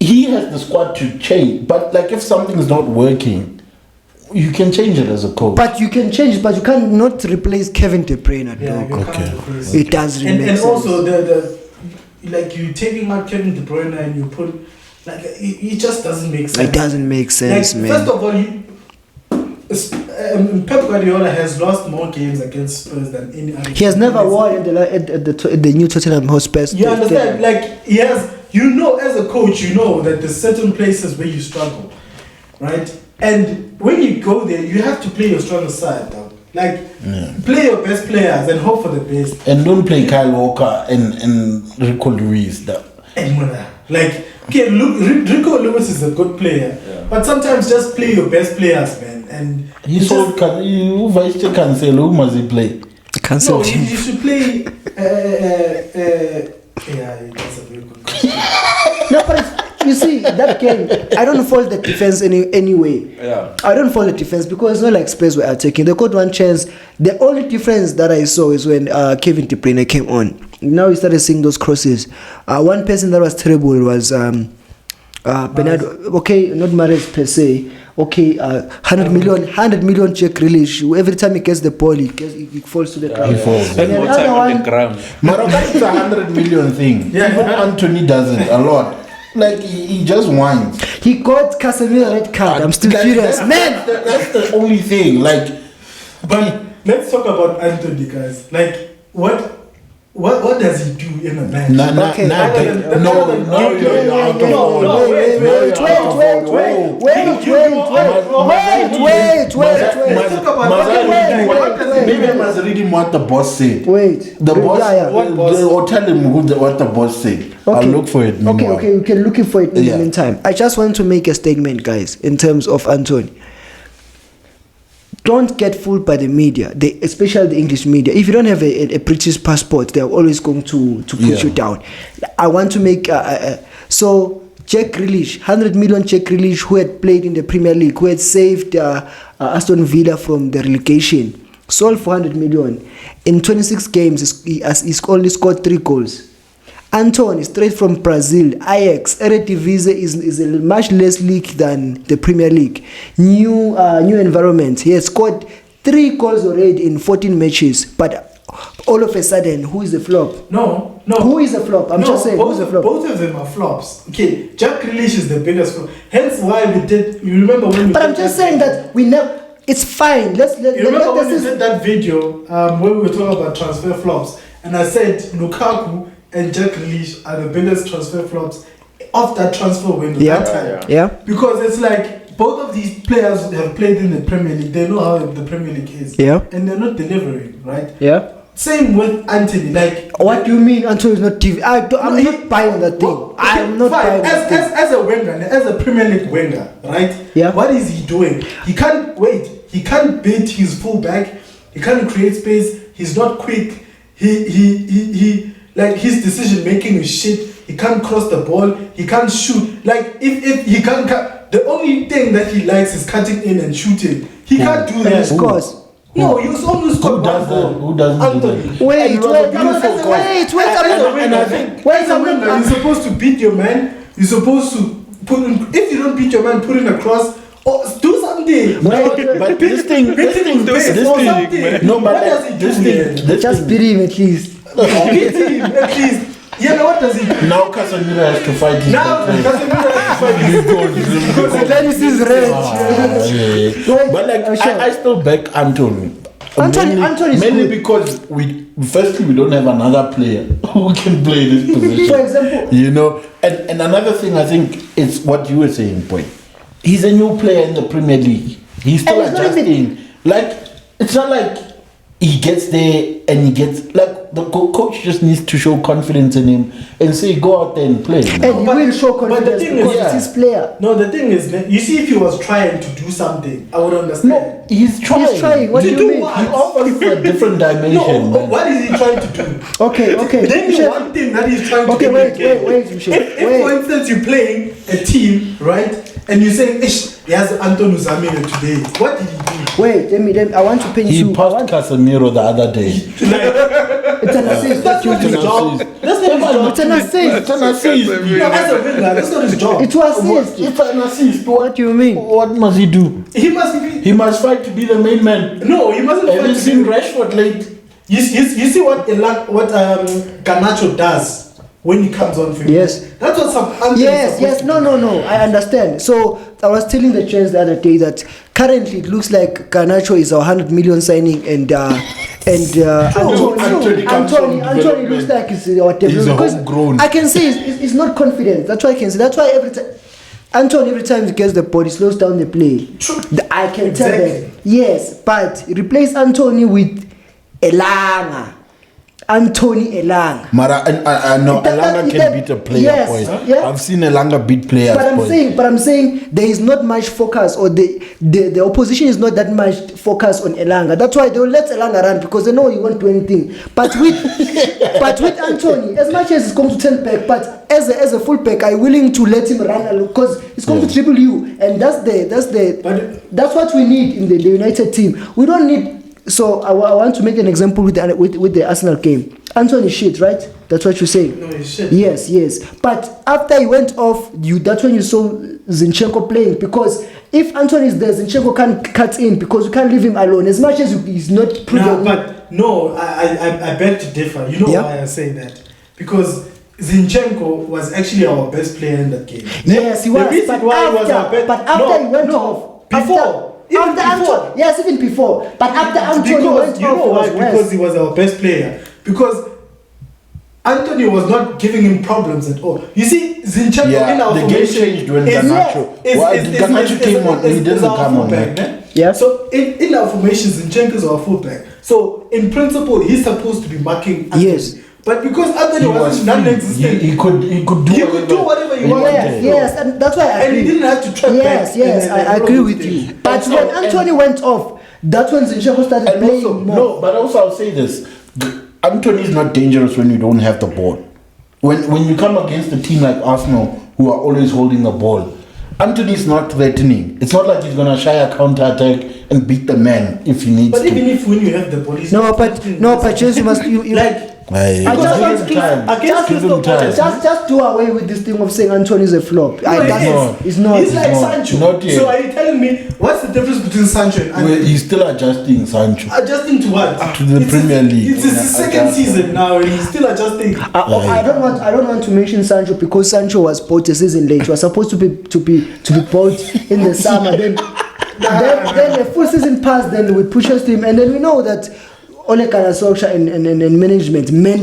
[SPEAKER 4] he has the squad to change. But like if something's not working, you can change it as a coach.
[SPEAKER 2] But you can change, but you can't not replace Kevin De Bruyne.
[SPEAKER 3] Yeah,
[SPEAKER 2] dog.
[SPEAKER 3] you
[SPEAKER 4] Okay.
[SPEAKER 3] can't replace
[SPEAKER 2] It does
[SPEAKER 3] and
[SPEAKER 2] remain.
[SPEAKER 3] also the like you taking out Kevin De Bruyne and you put Like it just doesn't make sense.
[SPEAKER 2] It doesn't make sense,
[SPEAKER 3] like,
[SPEAKER 2] man.
[SPEAKER 3] First of all, Pep Guardiola has lost more games against Spurs than any other.
[SPEAKER 2] He has never won at the new Tottenham Hotspur.
[SPEAKER 3] You understand? Like he has, as a coach, that there's certain places where you struggle, right? And when you go there, you have to play your strongest side, dog. Like play your best players and hope for the best.
[SPEAKER 4] And don't play Kyle Walker and Rico Lewis.
[SPEAKER 3] Like, okay, Rico Lewis is a good player, but sometimes just play your best players, man. And
[SPEAKER 4] he sold Vice Cancelo. Who must he play?
[SPEAKER 2] Cancelo.
[SPEAKER 3] No, you should play. That's a very good question.
[SPEAKER 2] No, but you see that game. I don't fault the defense anyway.
[SPEAKER 1] Yeah.
[SPEAKER 2] I don't fault the defense because it's not like Spurs were attacking. They got one chance. The only difference that I saw is when Kevin De Bruyne came on. Now we started seeing those crosses. One person that was terrible was Bernardo. Okay, not Mahrez per se. Okay, 100 million Czech Grealish. Every time he gets the ball, he falls to the ground.
[SPEAKER 4] He falls.
[SPEAKER 1] Spend more time on the ground.
[SPEAKER 4] Morocco is 100 million thing.
[SPEAKER 3] Yeah.
[SPEAKER 4] Even Anthony doesn't a lot. Like he just whines.
[SPEAKER 2] He got Casemiro red card. I'm still furious, man.
[SPEAKER 4] That's the only thing. Like,
[SPEAKER 3] But let's talk about Anthony, guys. Like, what does he do in a match?
[SPEAKER 4] you're out Maybe I must read him what the boss said.
[SPEAKER 2] Wait.
[SPEAKER 4] The boss, or tell him what the boss said. I'll look for it.
[SPEAKER 2] Okay, we can look for it in the meantime. I just want to make a statement, guys, in terms of Anthony. Don't get fooled by the media, especially the English media. If you don't have a British passport, they're always going to put you down. I want to make so Jack Grealish, 100 million Jack Grealish, who had played in the Premier League, who had saved Aston Villa from the relegation, sold for 100 million. In 26 games, he's only scored 3 goals. Anton, straight from Brazil, Ajax, Eredivisie is a much less league than the Premier League. New environment. He has scored 3 goals already in 14 matches, but all of a sudden, who is the flop?
[SPEAKER 3] No.
[SPEAKER 2] Who is the flop? I'm just saying, who's the flop?
[SPEAKER 3] Both of them are flops. Okay, Jack Grealish is the biggest flop. Hence why we did. You remember when we?
[SPEAKER 2] But I'm just saying that we never. It's fine. You
[SPEAKER 3] remember when we did that video when we were talking about transfer flops, and I said Lukaku and Jack Grealish are the biggest transfer flops of that transfer window.
[SPEAKER 2] Yeah.
[SPEAKER 3] That time.
[SPEAKER 2] Yeah.
[SPEAKER 3] Because it's like both of these players have played in the Premier League. They know how the Premier League is.
[SPEAKER 2] Yeah.
[SPEAKER 3] And they're not delivering, right?
[SPEAKER 2] Yeah.
[SPEAKER 3] Same with Anthony. Like,
[SPEAKER 2] what do you mean Anthony is not TV? I'm not buying that thing.
[SPEAKER 3] Okay,
[SPEAKER 2] I'm not buying that thing.
[SPEAKER 3] As a winger, as a Premier League winger, right?
[SPEAKER 2] Yeah.
[SPEAKER 3] What is he doing? He can't beat his fullback. He can't create space. He's not quick. He like his decision making is shit. He can't cross the ball. He can't shoot. Like if he can't the only thing that he likes is cutting in and shooting. He can't do that.
[SPEAKER 2] Of course.
[SPEAKER 3] No, he was almost scored one goal.
[SPEAKER 4] Who doesn't
[SPEAKER 3] Anthony.
[SPEAKER 4] do that?
[SPEAKER 2] Wait,
[SPEAKER 3] You're supposed to beat your man. You're supposed to put in, if you don't beat your man, put in a cross or do something.
[SPEAKER 4] But this thing,
[SPEAKER 3] No, but what does he do?
[SPEAKER 2] Just beat him at least.
[SPEAKER 3] Beat him at least. Yeah, what does he do?
[SPEAKER 4] Now Casemiro has to fight his
[SPEAKER 3] Now Casemiro has to fight his
[SPEAKER 2] Because the tennis is red.
[SPEAKER 4] But like I still back Anthony.
[SPEAKER 2] Anthony is
[SPEAKER 4] mainly
[SPEAKER 2] good.
[SPEAKER 4] because we don't have another player who can play this position.
[SPEAKER 2] For example,
[SPEAKER 4] and another thing I think is what you were saying, boy. He's a new player in the Premier League. He's still adjusting. Like it's not like he gets there and he gets like the coach just needs to show confidence in him and say go out there and play.
[SPEAKER 2] And he will show confidence because it's his player.
[SPEAKER 3] No, the thing is, you see, if he was trying to do something, I would understand.
[SPEAKER 4] No, he's trying.
[SPEAKER 2] What do you mean?
[SPEAKER 4] He offers for a different dimension.
[SPEAKER 3] No, what is he trying to do?
[SPEAKER 2] Okay.
[SPEAKER 3] Then the one thing that he's trying to do.
[SPEAKER 2] Wait, Michelle.
[SPEAKER 3] If for instance you're playing a team, right, and you say, he has Anton Uzamir today. What did he do?
[SPEAKER 2] Wait, let me. I want to paint you.
[SPEAKER 4] He passed Casemiro the other day.
[SPEAKER 2] It's an assist.
[SPEAKER 3] That's not his job. That's not his job.
[SPEAKER 2] It's an assist.
[SPEAKER 4] It's an assist.
[SPEAKER 3] No, as a winger, that's not his job.
[SPEAKER 2] It was assist.
[SPEAKER 4] It's an assist.
[SPEAKER 2] What do you mean?
[SPEAKER 4] What must he do?
[SPEAKER 3] He must be.
[SPEAKER 4] He must fight to be the main man.
[SPEAKER 3] No, he mustn't
[SPEAKER 4] Have
[SPEAKER 3] fight
[SPEAKER 4] you
[SPEAKER 3] to
[SPEAKER 4] seen
[SPEAKER 3] be.
[SPEAKER 4] Rashford late?
[SPEAKER 3] You see what Garnacho does when he comes on for you.
[SPEAKER 2] Yes.
[SPEAKER 3] That's what some Anthony
[SPEAKER 2] Yes, no, I understand. So I was telling the chance the other day that currently it looks like Garnacho is a 100 million signing and Anthony looks like he's
[SPEAKER 4] homegrown.
[SPEAKER 2] I can say he's not confident. That's why I can say. That's why every time he gets the ball, he slows down the play. I can tell that. Yes, but replace Anthony with Elanga. Anthony Elanga.
[SPEAKER 4] Mara, I know Elanga can beat a player.
[SPEAKER 2] Yes,
[SPEAKER 4] point.
[SPEAKER 2] yeah.
[SPEAKER 4] I've seen Elanga beat players.
[SPEAKER 2] But I'm saying there is not much focus, or the opposition is not that much focus on Elanga. That's why they will let Elanga run because they know he won't do anything. But with Anthony, as much as he's going to turn back, but as a full back, I'm willing to let him run because he's going to dribble you, and that's what we need in the United team. We don't need. So I want to make an example with the Arsenal game. Anthony shit, right? That's what you're saying.
[SPEAKER 3] No, he's shit.
[SPEAKER 2] Yes. But after he went off, that's when you saw Zinchenko playing. Because if Anthony is there, Zinchenko can't cut in because you can't leave him alone. As much as he's not proven.
[SPEAKER 3] I beg to differ. You know why I say that? Because Zinchenko was actually our best player in that game.
[SPEAKER 2] Yes, he was.
[SPEAKER 3] The reason why he was our best.
[SPEAKER 2] But after he went off, even before. But after Anthony went off,
[SPEAKER 3] you know why? Because he was our best player. Because Anthony was not giving him problems at all. You see, Zinchenko in our
[SPEAKER 4] the
[SPEAKER 3] formation
[SPEAKER 4] game changed when Garnacho. Garnacho came on. He didn't come on.
[SPEAKER 2] Yeah.
[SPEAKER 3] So in our formation, Zinchenko is our fullback. So in principle, he's supposed to be marking Anthony.
[SPEAKER 2] Yes.
[SPEAKER 3] But because Anthony was non-existent,
[SPEAKER 4] he could do
[SPEAKER 3] whatever he wanted.
[SPEAKER 2] Yes, and that's why I agree.
[SPEAKER 3] And he didn't have to track back.
[SPEAKER 2] Yes, I agree with you. But when Anthony went off, that's when Zinchenko started playing more.
[SPEAKER 4] No, but also I'll say this: Anthony is not dangerous when you don't have the ball. When you come against a team like Arsenal, who are always holding the ball, Anthony is not threatening. It's not like he's gonna shy a counter attack and beat the man if he needs
[SPEAKER 3] but
[SPEAKER 4] to.
[SPEAKER 3] But even if when you have the ball, he's
[SPEAKER 2] but Chelsea must you
[SPEAKER 3] like.
[SPEAKER 2] Just do away with this thing of saying Anthony is a flop.
[SPEAKER 3] He's not. He's like Sancho.
[SPEAKER 4] Not yet.
[SPEAKER 3] So are you telling me what's the difference between Sancho and Anthony?
[SPEAKER 4] He's still adjusting Sancho.
[SPEAKER 3] Adjusting to what?
[SPEAKER 4] To the Premier League.
[SPEAKER 3] It's his second season now, and he's still adjusting.
[SPEAKER 2] I don't want to mention Sancho because Sancho was bought a season late. He was supposed to be bought in the summer. Then the full season passed. Then we pushed him, and then we know that. Ole Gunnar Solskjaer and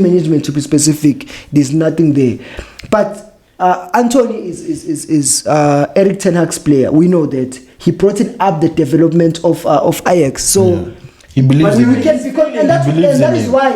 [SPEAKER 2] management to be specific, there's nothing there. But Anthony is Erik ten Hag's player. We know that he brought it up the development of Ajax. So
[SPEAKER 4] he believes in it.
[SPEAKER 2] That is why.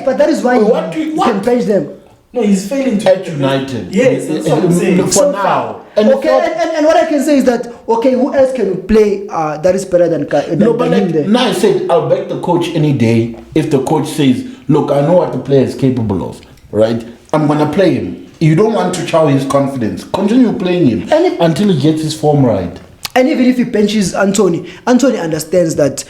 [SPEAKER 2] But that is why you can bench them.
[SPEAKER 3] No, he's failing to
[SPEAKER 4] at United.
[SPEAKER 3] Yes, that's what I'm saying.
[SPEAKER 2] For now. And what I can say is that who else can play that is better than him there?
[SPEAKER 4] Now I said I'll back the coach any day if the coach says, look, I know what the player is capable of, right? I'm gonna play him. You don't want to chow his confidence. Continue playing him until he gets his form right. And
[SPEAKER 2] even if he benches Anthony understands that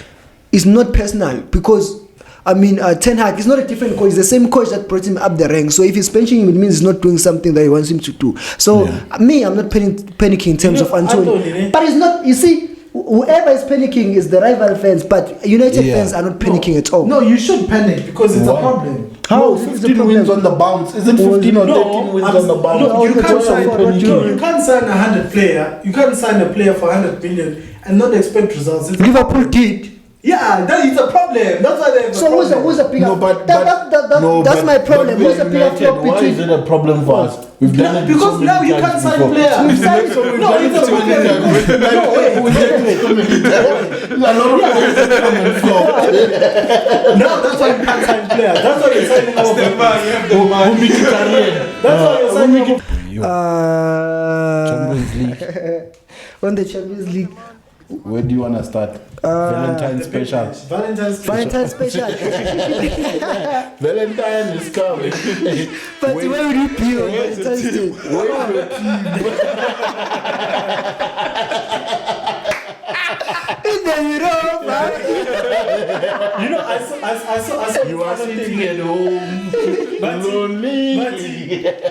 [SPEAKER 2] it's not personal because Ten Hag is not a different coach. It's the same coach that brought him up the ranks. So if he's benching him, it means he's not doing something that he wants him to do. So I'm not panicking in terms of Anthony. But it's not. You see, whoever is panicking is the rival fans. But United fans are not panicking at all.
[SPEAKER 3] No, you should panic because it's a problem.
[SPEAKER 4] How 15 wins on the bounce? Isn't 15 or 13 wins on the bounce?
[SPEAKER 3] No, you can't sign a 100 player. You can't sign a player for 100 million and not expect results.
[SPEAKER 2] Liverpool did.
[SPEAKER 3] Yeah, that is a problem. That's why they have
[SPEAKER 2] so who's a bigger? That's my problem. Who's a bigger flop between?
[SPEAKER 4] Why is it a problem for us? We've done it
[SPEAKER 3] because now you can't sign players.
[SPEAKER 2] We've signed
[SPEAKER 3] so no, it's a problem. No, that's why you can't sign players. That's why you're signing over. That's why you're signing
[SPEAKER 4] Champions League.
[SPEAKER 2] On the Champions League.
[SPEAKER 4] Where do you want to start? Valentine's special.
[SPEAKER 2] Valentine's special.
[SPEAKER 4] Valentine is coming.
[SPEAKER 2] But where will you be on Valentine's Day? In the Europa.
[SPEAKER 3] I saw.
[SPEAKER 4] You are sitting at home, lonely.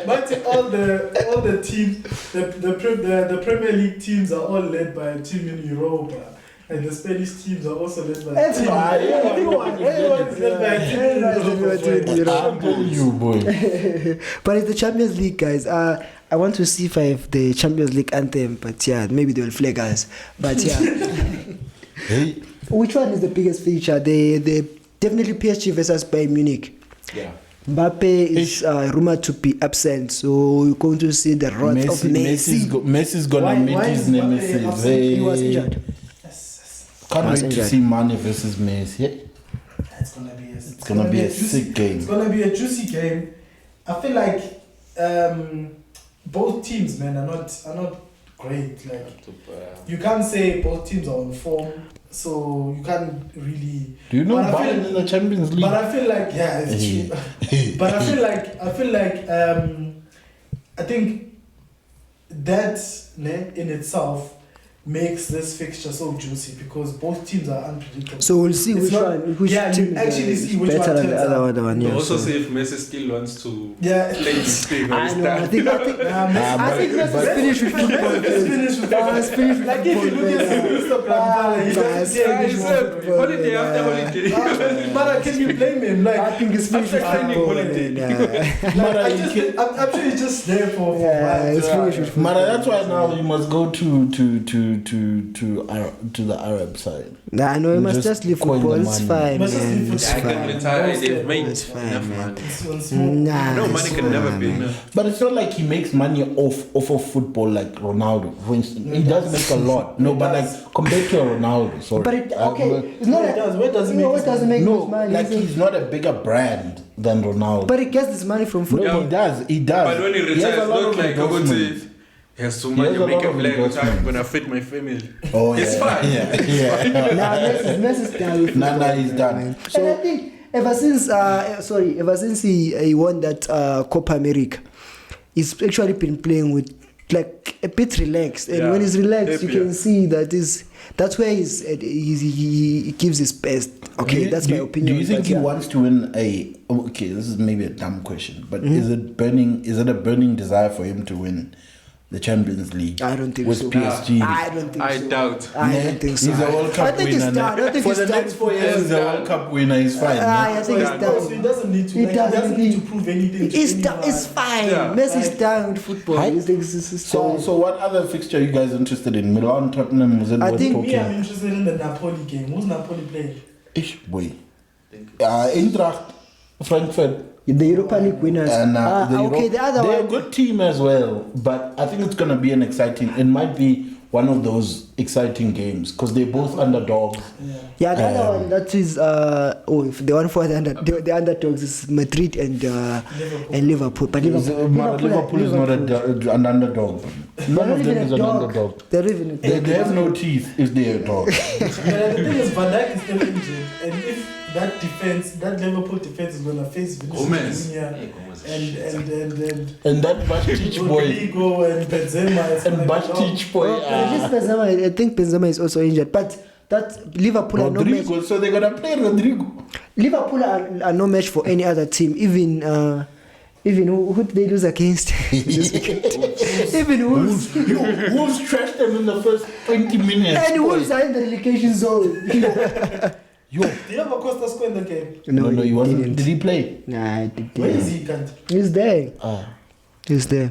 [SPEAKER 3] But all the teams, the Premier League teams are all led by a team in Europa. And the Spanish teams are also led by
[SPEAKER 2] Everyone
[SPEAKER 3] is led by a team.
[SPEAKER 4] I'm telling you, boy.
[SPEAKER 2] But it's the Champions League, guys. I want to see if I have the Champions League anthem, but yeah, maybe they will flag us. But yeah,
[SPEAKER 4] Hey.
[SPEAKER 2] which one is the biggest feature? The definitely PSG versus Bayern Munich.
[SPEAKER 4] Yeah.
[SPEAKER 2] Mbappe is rumored to be absent, so you're going to see the wrath of Messi.
[SPEAKER 4] Messi's gonna meet his nemesis.
[SPEAKER 2] He was injured.
[SPEAKER 4] Can't wait to
[SPEAKER 2] injured.
[SPEAKER 4] see Mane versus Messi.
[SPEAKER 3] It's gonna be a
[SPEAKER 4] sick game.
[SPEAKER 3] It's gonna be a juicy game. I feel like both teams, man, are not great. Like you can't say both teams are on form, so you can't really.
[SPEAKER 4] Do you know
[SPEAKER 3] But I
[SPEAKER 4] Bayern
[SPEAKER 3] feel-
[SPEAKER 4] in the Champions League?
[SPEAKER 3] But I feel like it's true. But I feel like I think that in itself makes this fixture so juicy because both teams are unpredictable.
[SPEAKER 2] So we'll see
[SPEAKER 3] It's
[SPEAKER 2] which
[SPEAKER 3] not-
[SPEAKER 2] one, which
[SPEAKER 3] yeah, you
[SPEAKER 2] team
[SPEAKER 3] actually
[SPEAKER 2] is
[SPEAKER 3] see which
[SPEAKER 2] better
[SPEAKER 3] one
[SPEAKER 2] than the
[SPEAKER 3] turns
[SPEAKER 2] other
[SPEAKER 3] out.
[SPEAKER 2] one.
[SPEAKER 1] We'll
[SPEAKER 2] Yeah,
[SPEAKER 1] also
[SPEAKER 2] so.
[SPEAKER 1] see if Messi still wants to
[SPEAKER 3] Yeah.
[SPEAKER 1] play this thing or
[SPEAKER 2] I
[SPEAKER 1] is
[SPEAKER 2] know. I
[SPEAKER 1] that.
[SPEAKER 2] think
[SPEAKER 3] I
[SPEAKER 2] Messi
[SPEAKER 3] think
[SPEAKER 2] is finished with football.
[SPEAKER 3] Let's finish with football.
[SPEAKER 2] Let's finish with
[SPEAKER 3] Like if you look at
[SPEAKER 2] football,
[SPEAKER 3] Instagram, he
[SPEAKER 2] Guys,
[SPEAKER 3] doesn't say
[SPEAKER 1] I
[SPEAKER 3] anything
[SPEAKER 1] said,
[SPEAKER 3] about football.
[SPEAKER 1] holiday after holiday.
[SPEAKER 3] But can you blame him? Like
[SPEAKER 2] I think it's finished with
[SPEAKER 1] After training
[SPEAKER 2] football.
[SPEAKER 1] holiday.
[SPEAKER 2] Yeah.
[SPEAKER 3] I'm sure he's just there for
[SPEAKER 2] Yeah,
[SPEAKER 3] vibes.
[SPEAKER 2] it's finished with football.
[SPEAKER 4] Mara, that's why now you must go to the Arab side.
[SPEAKER 2] Nah, no, you must just leave
[SPEAKER 4] coin
[SPEAKER 2] football.
[SPEAKER 4] the
[SPEAKER 2] It's
[SPEAKER 4] money.
[SPEAKER 2] fine,
[SPEAKER 3] Must just
[SPEAKER 2] man.
[SPEAKER 3] leave
[SPEAKER 2] It's
[SPEAKER 1] I can
[SPEAKER 2] fine.
[SPEAKER 1] retire. They've made
[SPEAKER 2] It's fine,
[SPEAKER 1] enough
[SPEAKER 2] man.
[SPEAKER 1] money.
[SPEAKER 3] It's on smoke.
[SPEAKER 2] Nah,
[SPEAKER 1] No,
[SPEAKER 2] it's
[SPEAKER 1] money can
[SPEAKER 2] fine,
[SPEAKER 1] never be
[SPEAKER 2] man.
[SPEAKER 1] enough.
[SPEAKER 4] But it's not like he makes money off of football like Ronaldo, for instance. He does make a lot. No, but like compared to Ronaldo, sorry.
[SPEAKER 2] But it, okay, it's not
[SPEAKER 3] Where
[SPEAKER 2] like,
[SPEAKER 3] does- where does he
[SPEAKER 2] you know,
[SPEAKER 3] make
[SPEAKER 2] what
[SPEAKER 3] his
[SPEAKER 2] doesn't make
[SPEAKER 4] no,
[SPEAKER 2] much money.
[SPEAKER 4] like
[SPEAKER 2] isn't it?
[SPEAKER 4] he's not a bigger brand than Ronaldo.
[SPEAKER 2] But he gets this money from
[SPEAKER 4] no,
[SPEAKER 2] football.
[SPEAKER 4] he does. He does.
[SPEAKER 1] But when he
[SPEAKER 4] has
[SPEAKER 1] retires,
[SPEAKER 4] a lot
[SPEAKER 1] not
[SPEAKER 4] of
[SPEAKER 1] like I'm going
[SPEAKER 4] endorsements.
[SPEAKER 1] to. He has so
[SPEAKER 4] He
[SPEAKER 1] much
[SPEAKER 4] has a
[SPEAKER 1] to make
[SPEAKER 4] lot
[SPEAKER 1] a
[SPEAKER 4] of
[SPEAKER 1] plan which I'm
[SPEAKER 4] endorsements.
[SPEAKER 1] gonna feed my family.
[SPEAKER 4] Oh,
[SPEAKER 1] It's
[SPEAKER 4] yeah.
[SPEAKER 1] fine.
[SPEAKER 4] Yeah.
[SPEAKER 2] Nah, Messi's done with
[SPEAKER 4] Nah,
[SPEAKER 2] football,
[SPEAKER 4] he's done.
[SPEAKER 2] man.
[SPEAKER 4] So-
[SPEAKER 2] and I think ever since he won that Copa America, he's actually been playing with like a bit relaxed, and
[SPEAKER 1] Yeah.
[SPEAKER 2] when he's relaxed, you
[SPEAKER 1] Happier.
[SPEAKER 2] can see that's where he gives his best. Okay, that's my opinion.
[SPEAKER 4] Do you think
[SPEAKER 2] but
[SPEAKER 4] he
[SPEAKER 2] yeah.
[SPEAKER 4] wants to win a? Okay, this is maybe a dumb question, but is it burning? Is it a burning desire for him to win the Champions League?
[SPEAKER 2] I don't think
[SPEAKER 4] with
[SPEAKER 2] so.
[SPEAKER 4] PSG.
[SPEAKER 2] I don't think
[SPEAKER 1] I
[SPEAKER 2] so.
[SPEAKER 1] doubt.
[SPEAKER 2] I
[SPEAKER 4] Nah,
[SPEAKER 2] don't think so.
[SPEAKER 4] He's a World Cup
[SPEAKER 2] I think
[SPEAKER 4] winner.
[SPEAKER 2] he's done. I think
[SPEAKER 4] For
[SPEAKER 2] he's
[SPEAKER 4] the
[SPEAKER 2] done.
[SPEAKER 4] next 4 years, he's a World Cup winner. He's fine.
[SPEAKER 2] I think he's
[SPEAKER 1] Yeah,
[SPEAKER 2] done.
[SPEAKER 3] So he doesn't need to.
[SPEAKER 2] He
[SPEAKER 3] Like,
[SPEAKER 2] doesn't
[SPEAKER 3] he doesn't need
[SPEAKER 2] need-
[SPEAKER 3] to prove anything. to
[SPEAKER 2] It's
[SPEAKER 3] anyone.
[SPEAKER 2] it's fine.
[SPEAKER 1] Yeah.
[SPEAKER 2] Messi's
[SPEAKER 3] Like-
[SPEAKER 2] done with football.
[SPEAKER 4] Hi.
[SPEAKER 2] It's
[SPEAKER 4] So,
[SPEAKER 2] fine.
[SPEAKER 4] so what other fixture are you guys interested in? Milan, Tottenham, was it
[SPEAKER 2] I
[SPEAKER 4] worth
[SPEAKER 2] think-
[SPEAKER 4] talking?
[SPEAKER 3] Me, I'm interested in the Napoli game. Who's Napoli playing?
[SPEAKER 4] Ish, boy. Eintracht, Frankfurt.
[SPEAKER 2] The Europa League winners.
[SPEAKER 4] And
[SPEAKER 2] Okay, the other
[SPEAKER 4] they're
[SPEAKER 2] one.
[SPEAKER 4] a good team as well, but I think it's gonna be an exciting. It might be one of those exciting games because they're both underdogs.
[SPEAKER 2] Yeah, the other one that is the one for the underdogs is Madrid and Liverpool. But
[SPEAKER 4] Liverpool is not an underdog. None of them is an underdog.
[SPEAKER 2] They're even a
[SPEAKER 4] They have no teeth if they're a dog.
[SPEAKER 3] But the thing is, Van Dijk is still injured, and if that Liverpool defense is gonna face
[SPEAKER 1] Gomez.
[SPEAKER 3] Junior
[SPEAKER 1] Yeah, Gomez is
[SPEAKER 3] and
[SPEAKER 4] And that Bastich boy.
[SPEAKER 3] Rodrigo and Benzema is
[SPEAKER 4] And
[SPEAKER 3] gonna be
[SPEAKER 4] Bastich boy.
[SPEAKER 2] At least Benzema, I think Benzema is also injured. But that Liverpool are no match.
[SPEAKER 4] Rodrigo, so they're gonna play Rodrigo.
[SPEAKER 2] Liverpool are no match for any other team. Even who did they lose against this weekend? Even Wolves.
[SPEAKER 4] Wolves trashed them in the first 20 minutes.
[SPEAKER 2] And Wolves are in the relegation zone.
[SPEAKER 4] Yo.
[SPEAKER 3] Do you have a Costa score in the game?
[SPEAKER 4] No, he wasn't.
[SPEAKER 2] didn't.
[SPEAKER 4] Did he play?
[SPEAKER 2] Nah, he didn't.
[SPEAKER 3] Where is he, Kant?
[SPEAKER 2] He's there.
[SPEAKER 4] Ah.
[SPEAKER 2] He's there.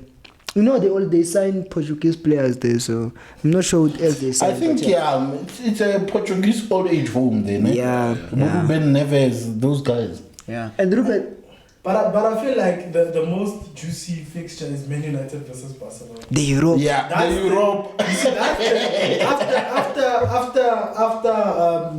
[SPEAKER 2] You know they sign Portuguese players there, so I'm not sure what else they sign.
[SPEAKER 4] I think
[SPEAKER 2] but
[SPEAKER 4] it's a Portuguese old age home then.
[SPEAKER 2] Yeah, yeah.
[SPEAKER 4] Ben Neves, those guys.
[SPEAKER 2] Yeah. And Ruben,
[SPEAKER 3] But I feel like the most juicy fixture is Man United versus Barcelona.
[SPEAKER 2] the Europe.
[SPEAKER 4] Yeah,
[SPEAKER 3] That's
[SPEAKER 4] the Europe.
[SPEAKER 3] After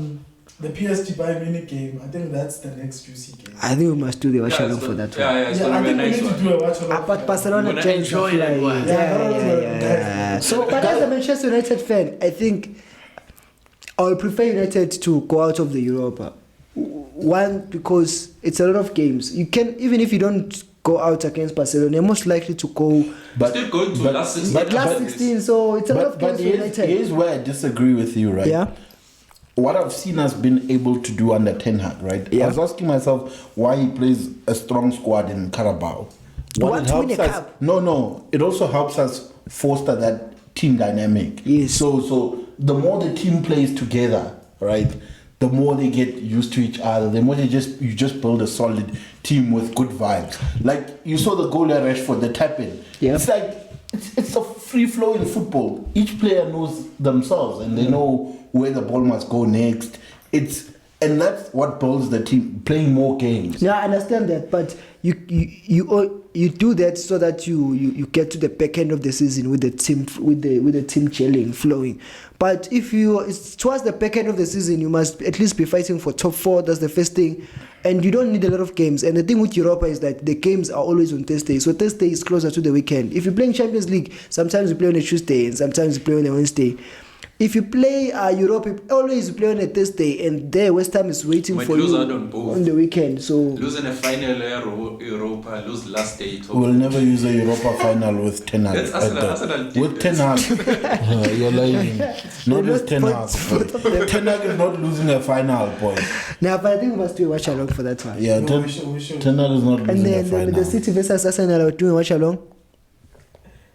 [SPEAKER 3] the PSG Bayern Munich game, I think that's the next juicy game.
[SPEAKER 2] I think we must do the watch
[SPEAKER 1] Yeah,
[SPEAKER 2] along
[SPEAKER 1] it's
[SPEAKER 2] for
[SPEAKER 1] gonna-
[SPEAKER 2] that
[SPEAKER 1] yeah,
[SPEAKER 2] one.
[SPEAKER 1] yeah, it's
[SPEAKER 3] Yeah, I
[SPEAKER 1] gonna be a
[SPEAKER 3] think we
[SPEAKER 1] nice
[SPEAKER 3] need to
[SPEAKER 1] one.
[SPEAKER 3] do a watch along.
[SPEAKER 2] But Barcelona
[SPEAKER 1] We're gonna
[SPEAKER 2] changed
[SPEAKER 1] enjoy
[SPEAKER 2] the
[SPEAKER 1] that
[SPEAKER 2] fly.
[SPEAKER 1] one.
[SPEAKER 2] Yeah. So, but as a Manchester United fan, I think I would prefer United to go out of the Europa. One, because it's a lot of games. You can, even if you don't go out against Barcelona, you're most likely to go
[SPEAKER 1] Still going to last 16.
[SPEAKER 2] last 16. So it's a lot of
[SPEAKER 4] But
[SPEAKER 2] games for United.
[SPEAKER 4] here's where I disagree with you, right?
[SPEAKER 2] Yeah.
[SPEAKER 4] What I've seen us been able to do under Ten Hag, right?
[SPEAKER 2] Yeah.
[SPEAKER 4] I was asking myself why he plays a strong squad in Carabao.
[SPEAKER 2] Want to win a cup.
[SPEAKER 4] No. It also helps us foster that team dynamic.
[SPEAKER 2] Yes.
[SPEAKER 4] So the more the team plays together, right, the more they get used to each other. The more you just build a solid team with good vibes. Like you saw the goal at Rashford, the tap in.
[SPEAKER 2] Yeah.
[SPEAKER 4] It's like it's a free flow in football. Each player knows themselves and they know where the ball must go next. And that's what builds the team, playing more games.
[SPEAKER 2] Yeah, I understand that, but you do that so that you get to the back end of the season with the team gelling, flowing. But if it's towards the back end of the season, you must at least be fighting for top 4. That's the first thing, and you don't need a lot of games. And the thing with Europa is that the games are always on Thursday, so Thursday is closer to the weekend. If you're playing Champions League, sometimes you play on a Tuesday and sometimes you play on a Wednesday. If you play Europe, you always play on a Thursday, and there West Ham is waiting for you on the weekend. So
[SPEAKER 1] losing a final Europa, lose last day.
[SPEAKER 4] We'll never use a Europa final with Ten Hag. With Ten Hag, you're lying. Not with Ten Hag. Ten Hag is not losing a final, boy.
[SPEAKER 2] Now, but I think we must do a watch along for that one.
[SPEAKER 4] Yeah,
[SPEAKER 3] no, we should.
[SPEAKER 4] Ten Hag is not losing
[SPEAKER 2] and
[SPEAKER 4] a
[SPEAKER 2] then
[SPEAKER 4] final.
[SPEAKER 2] the City versus Arsenal are doing a watch along.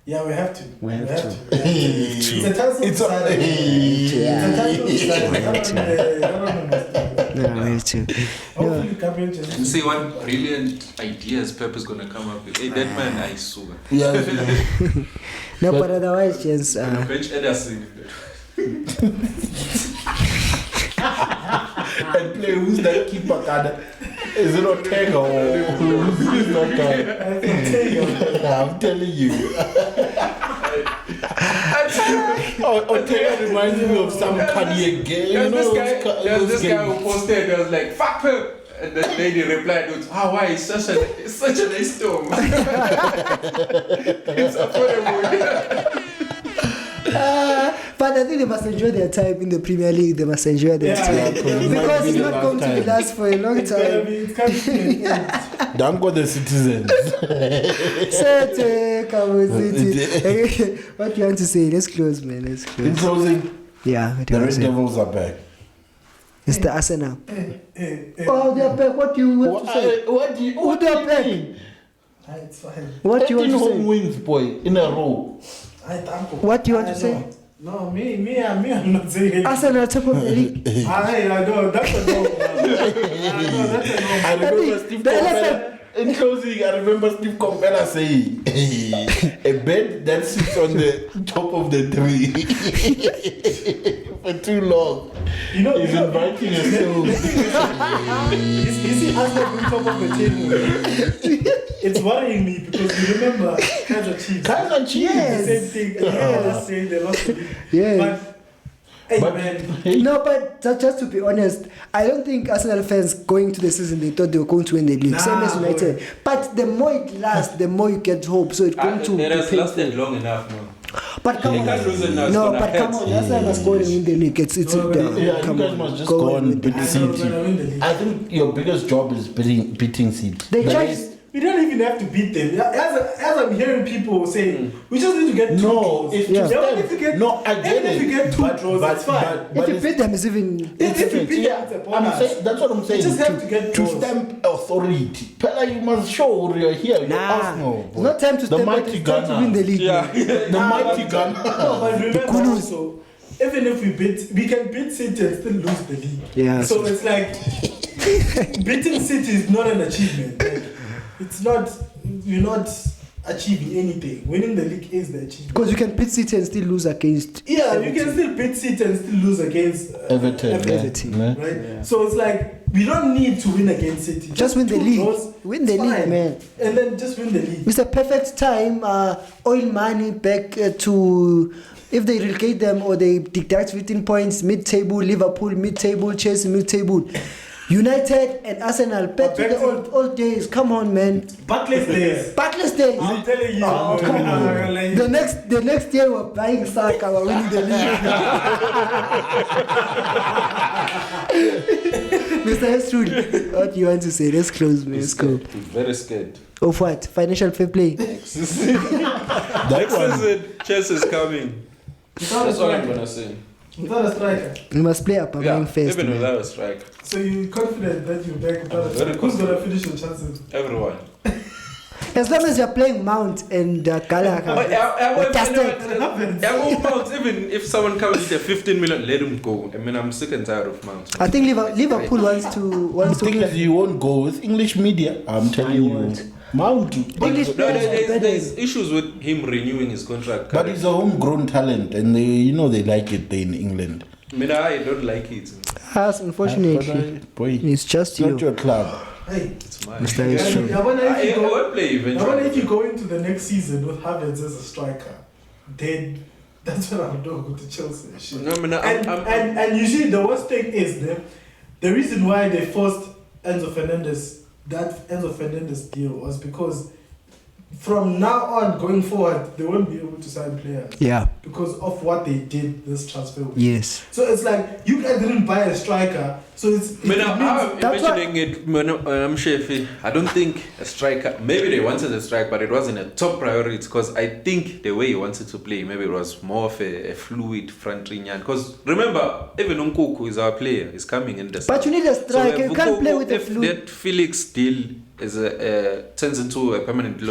[SPEAKER 3] Yeah, we have to.
[SPEAKER 2] We have to.
[SPEAKER 3] It's a chance to decide. It's a chance to decide.
[SPEAKER 2] No, we have to.
[SPEAKER 3] Hopefully, Gabriel just.
[SPEAKER 1] You see what brilliant ideas Pep is gonna come up with. Hey, that man, I swear.
[SPEAKER 4] Yeah.
[SPEAKER 2] No, but otherwise, just
[SPEAKER 1] Bench Ederson.
[SPEAKER 4] And play who's that keeper card? Is it Ortega or who's that guy? I'm telling you. Ortega reminds me of some Kanye game.
[SPEAKER 1] There's this guy who posted, there was like, fuck Pep. And the lady replied with, why? It's such a nice storm. It's affordable.
[SPEAKER 2] but I think they must enjoy their time in the Premier League. They must enjoy their time because it's not going to be last for a long time.
[SPEAKER 4] Danko the citizens.
[SPEAKER 2] What do you want to say? Let's close, man. Let's close.
[SPEAKER 4] In closing,
[SPEAKER 2] yeah,
[SPEAKER 4] the Red Devils are back.
[SPEAKER 2] It's the Arsenal. Oh, they're back. What do you want to say?
[SPEAKER 4] What do you mean?
[SPEAKER 3] It's fine.
[SPEAKER 2] What do you want to
[SPEAKER 4] home
[SPEAKER 2] say?
[SPEAKER 4] wins, boy, in a row.
[SPEAKER 2] What do you want to say?
[SPEAKER 3] No, me, I'm not saying it.
[SPEAKER 2] Arsenal top of the league.
[SPEAKER 3] I know, that's a no. That's a no.
[SPEAKER 4] I remember Steve Compella. In closing, I remember Steve Compella saying, a bed that sits on the top of the tree for too long is inviting us to.
[SPEAKER 3] You see, Arsenal being top of the table. It's worrying me because you remember Kaiser Chiefs.
[SPEAKER 2] Yes.
[SPEAKER 3] The same thing. And they say they lost the league.
[SPEAKER 2] Yeah.
[SPEAKER 3] But man.
[SPEAKER 2] No, but just to be honest, I don't think Arsenal fans going to the season they thought they were going to win the league. Same as United. Boy. But the more it lasts, the more you get hope. So it's going to.
[SPEAKER 1] It has lasted long enough, man.
[SPEAKER 2] But come on, Arsenal must go and win the league. It's
[SPEAKER 4] you guys must just go and beat City. I think your biggest job is beating City.
[SPEAKER 3] We don't even have to beat them. As I'm hearing people saying, we just need to get two draws.
[SPEAKER 4] I get
[SPEAKER 3] if you get two draws, that's fine.
[SPEAKER 2] If you beat them, it's even.
[SPEAKER 3] If you beat them, it's a bonus.
[SPEAKER 4] That's what I'm saying.
[SPEAKER 3] You just have to get draws.
[SPEAKER 4] To stamp authority. Pella, you must show you're here. You're Arsenal.
[SPEAKER 2] It's not time to stamp.
[SPEAKER 4] Mighty
[SPEAKER 2] Ghana. To win the league.
[SPEAKER 4] Yeah. The mighty Ghana.
[SPEAKER 3] No, but remember also, even if we can beat City and still lose the league.
[SPEAKER 2] Yeah.
[SPEAKER 3] So it's like beating City is not an achievement. It's not, you're not achieving anything. Winning the league is the achievement.
[SPEAKER 2] Because you can beat City and still lose against.
[SPEAKER 3] Yeah, Everton. You can still beat City and still lose against
[SPEAKER 4] Everton.
[SPEAKER 3] Right? Yeah. So it's like, we don't need to win against City.
[SPEAKER 2] Just win the league. Win the league, man.
[SPEAKER 3] And then just win the league.
[SPEAKER 2] It's a perfect time. Oil money back to. If they relegate them or they deduct 15 points, mid-table, Liverpool, mid-table, Chelsea, mid-table. United and Arsenal back to the old days. Come on, man.
[SPEAKER 3] Butler's days.
[SPEAKER 2] Butler's days.
[SPEAKER 3] I'm telling you.
[SPEAKER 2] Come on. The next year we're buying Saka, we're winning the league. Mr. Hesrud, what do you want to say? Let's close, man. Let's go.
[SPEAKER 1] Very scared.
[SPEAKER 2] Of what? Financial fair play.
[SPEAKER 1] Next season, Chelsea is coming. That's all I'm gonna say.
[SPEAKER 3] Without a striker.
[SPEAKER 2] You must play up first.
[SPEAKER 1] Even without a striker.
[SPEAKER 3] So you're confident that you're back without a striker? Who's gonna finish your chances?
[SPEAKER 1] Everyone.
[SPEAKER 2] As long as you're playing Mount and Gallagher.
[SPEAKER 1] Mount, even if someone comes with a 15 million, let him go. I mean, I'm sick and tired of Mount.
[SPEAKER 2] I think Liverpool wants
[SPEAKER 4] The thing is, you won't go with English media. I'm telling you. Mount.
[SPEAKER 2] English
[SPEAKER 1] there's issues with him renewing his contract.
[SPEAKER 4] But he's a homegrown talent, and they like it there in England.
[SPEAKER 1] I mean, I don't like it.
[SPEAKER 2] Yes, unfortunately.
[SPEAKER 4] It's
[SPEAKER 2] just
[SPEAKER 4] not your club.
[SPEAKER 3] Hey,
[SPEAKER 1] It's mine.
[SPEAKER 3] I wonder
[SPEAKER 1] play
[SPEAKER 3] if you go into the next season with Havertz as a striker, then that's what I'm doing with the Chelsea and shit.
[SPEAKER 1] No, I mean,
[SPEAKER 3] and usually the worst thing is the reason why they forced Enzo Fernandez deal was because from now on going forward they won't be able to sign players.
[SPEAKER 2] Yeah.
[SPEAKER 3] Because of what they did this transfer window.
[SPEAKER 2] Yes.
[SPEAKER 3] So it's like you guys didn't buy a striker, so
[SPEAKER 1] I'm imagining it. I'm sure I don't think a striker. Maybe they wanted a strike, but it wasn't a top priority because I think the way he wanted to play, maybe it was more of a fluid front line. Because remember, even Nkunku is our player. He's coming in the.
[SPEAKER 2] But you need a striker. You can't play with a fluid.
[SPEAKER 1] If that Felix deal is turns into a permanent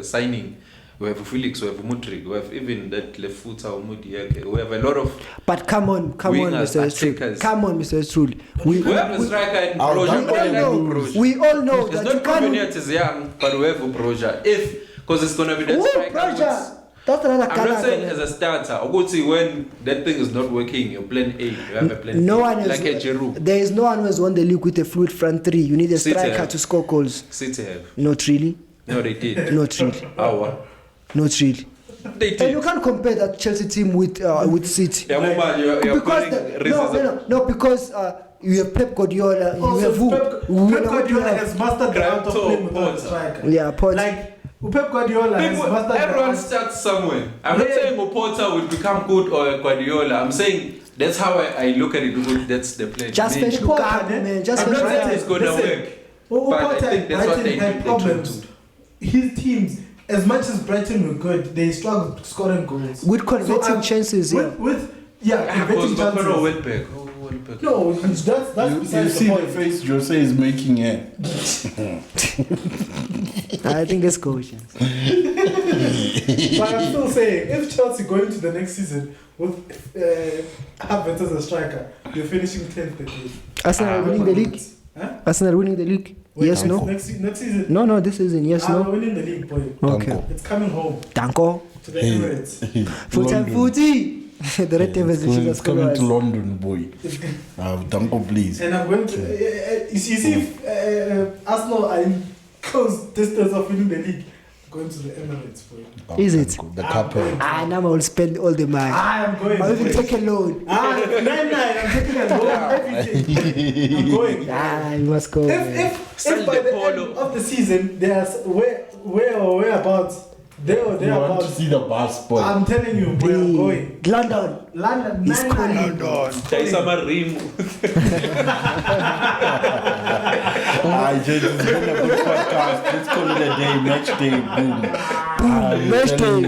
[SPEAKER 1] signing. We have Felix, we have Mudryk, we have even that left footer Mudieke. We have a lot of.
[SPEAKER 2] But come on, Mr. Strud. Come on, Mr. Strud.
[SPEAKER 1] We have a striker in Broja.
[SPEAKER 2] We all know
[SPEAKER 1] it's
[SPEAKER 2] that
[SPEAKER 1] not
[SPEAKER 2] you can't.
[SPEAKER 1] Convenient is young, but we have Broja. Because it's gonna be that striker.
[SPEAKER 2] Broja. That's another
[SPEAKER 1] I'm not saying as a starter. I would say when that thing is not working, your plan A, you have a plan B. Like a Giroud.
[SPEAKER 2] There is no one who has won the league with a fluid front three. You need a striker to score goals.
[SPEAKER 1] City have.
[SPEAKER 2] Not really.
[SPEAKER 1] No, they did.
[SPEAKER 2] Not really.
[SPEAKER 1] Our.
[SPEAKER 2] Not really.
[SPEAKER 1] They did.
[SPEAKER 2] And you can't compare that Chelsea team with City.
[SPEAKER 1] Yeah, like, you're
[SPEAKER 2] no, because you have Pep Guardiola. You have who?
[SPEAKER 3] Pep Guardiola has mastered the art of playing without a striker.
[SPEAKER 2] Yeah,
[SPEAKER 3] like Pep Guardiola has mastered.
[SPEAKER 1] Everyone starts somewhere. I'm not saying Porter will become good or Guardiola. I'm saying that's how I look at it. That's the plan.
[SPEAKER 2] Just fetch Lukaku, man. Just
[SPEAKER 1] I'm not saying it's gonna work. But I think that's what they
[SPEAKER 3] had problems. His teams. As much as Brighton were good, they struggled scoring goals.
[SPEAKER 2] With converting chances,
[SPEAKER 3] converting chances. No, that's
[SPEAKER 4] you see the face Jose is making here.
[SPEAKER 2] I think that's coaching.
[SPEAKER 3] But I'm still saying, if Chelsea go into the next season with Havertz as a striker, you're finishing 10th again.
[SPEAKER 2] Arsenal winning the league?
[SPEAKER 3] Huh?
[SPEAKER 2] Arsenal winning the league? Yes, no?
[SPEAKER 3] Next season?
[SPEAKER 2] No, this season. Yes, no?
[SPEAKER 3] We're winning the league, boy.
[SPEAKER 2] Okay.
[SPEAKER 3] It's coming home.
[SPEAKER 2] Danko.
[SPEAKER 3] To the Emirates.
[SPEAKER 2] Full-time footy. The red tape
[SPEAKER 4] is coming to London, boy. Danko, please.
[SPEAKER 3] And I'm going to... you see, Arsenal are in close distance of winning the league. Going to the Emirates, boy.
[SPEAKER 2] Is it?
[SPEAKER 4] The couple.
[SPEAKER 2] Now I will spend all the money.
[SPEAKER 3] I'm going.
[SPEAKER 2] I will take a loan.
[SPEAKER 3] 9-9. I'm taking a loan everything. I'm going.
[SPEAKER 2] You must go.
[SPEAKER 3] If by the end of the season there's whereabouts there or
[SPEAKER 4] You want to
[SPEAKER 3] thereabouts,
[SPEAKER 4] see the bus, boy.
[SPEAKER 3] I'm telling you, where I'm going.
[SPEAKER 2] London is calling.
[SPEAKER 4] It's been a good podcast. Let's call it a day. Match day. Boom.
[SPEAKER 2] Match day.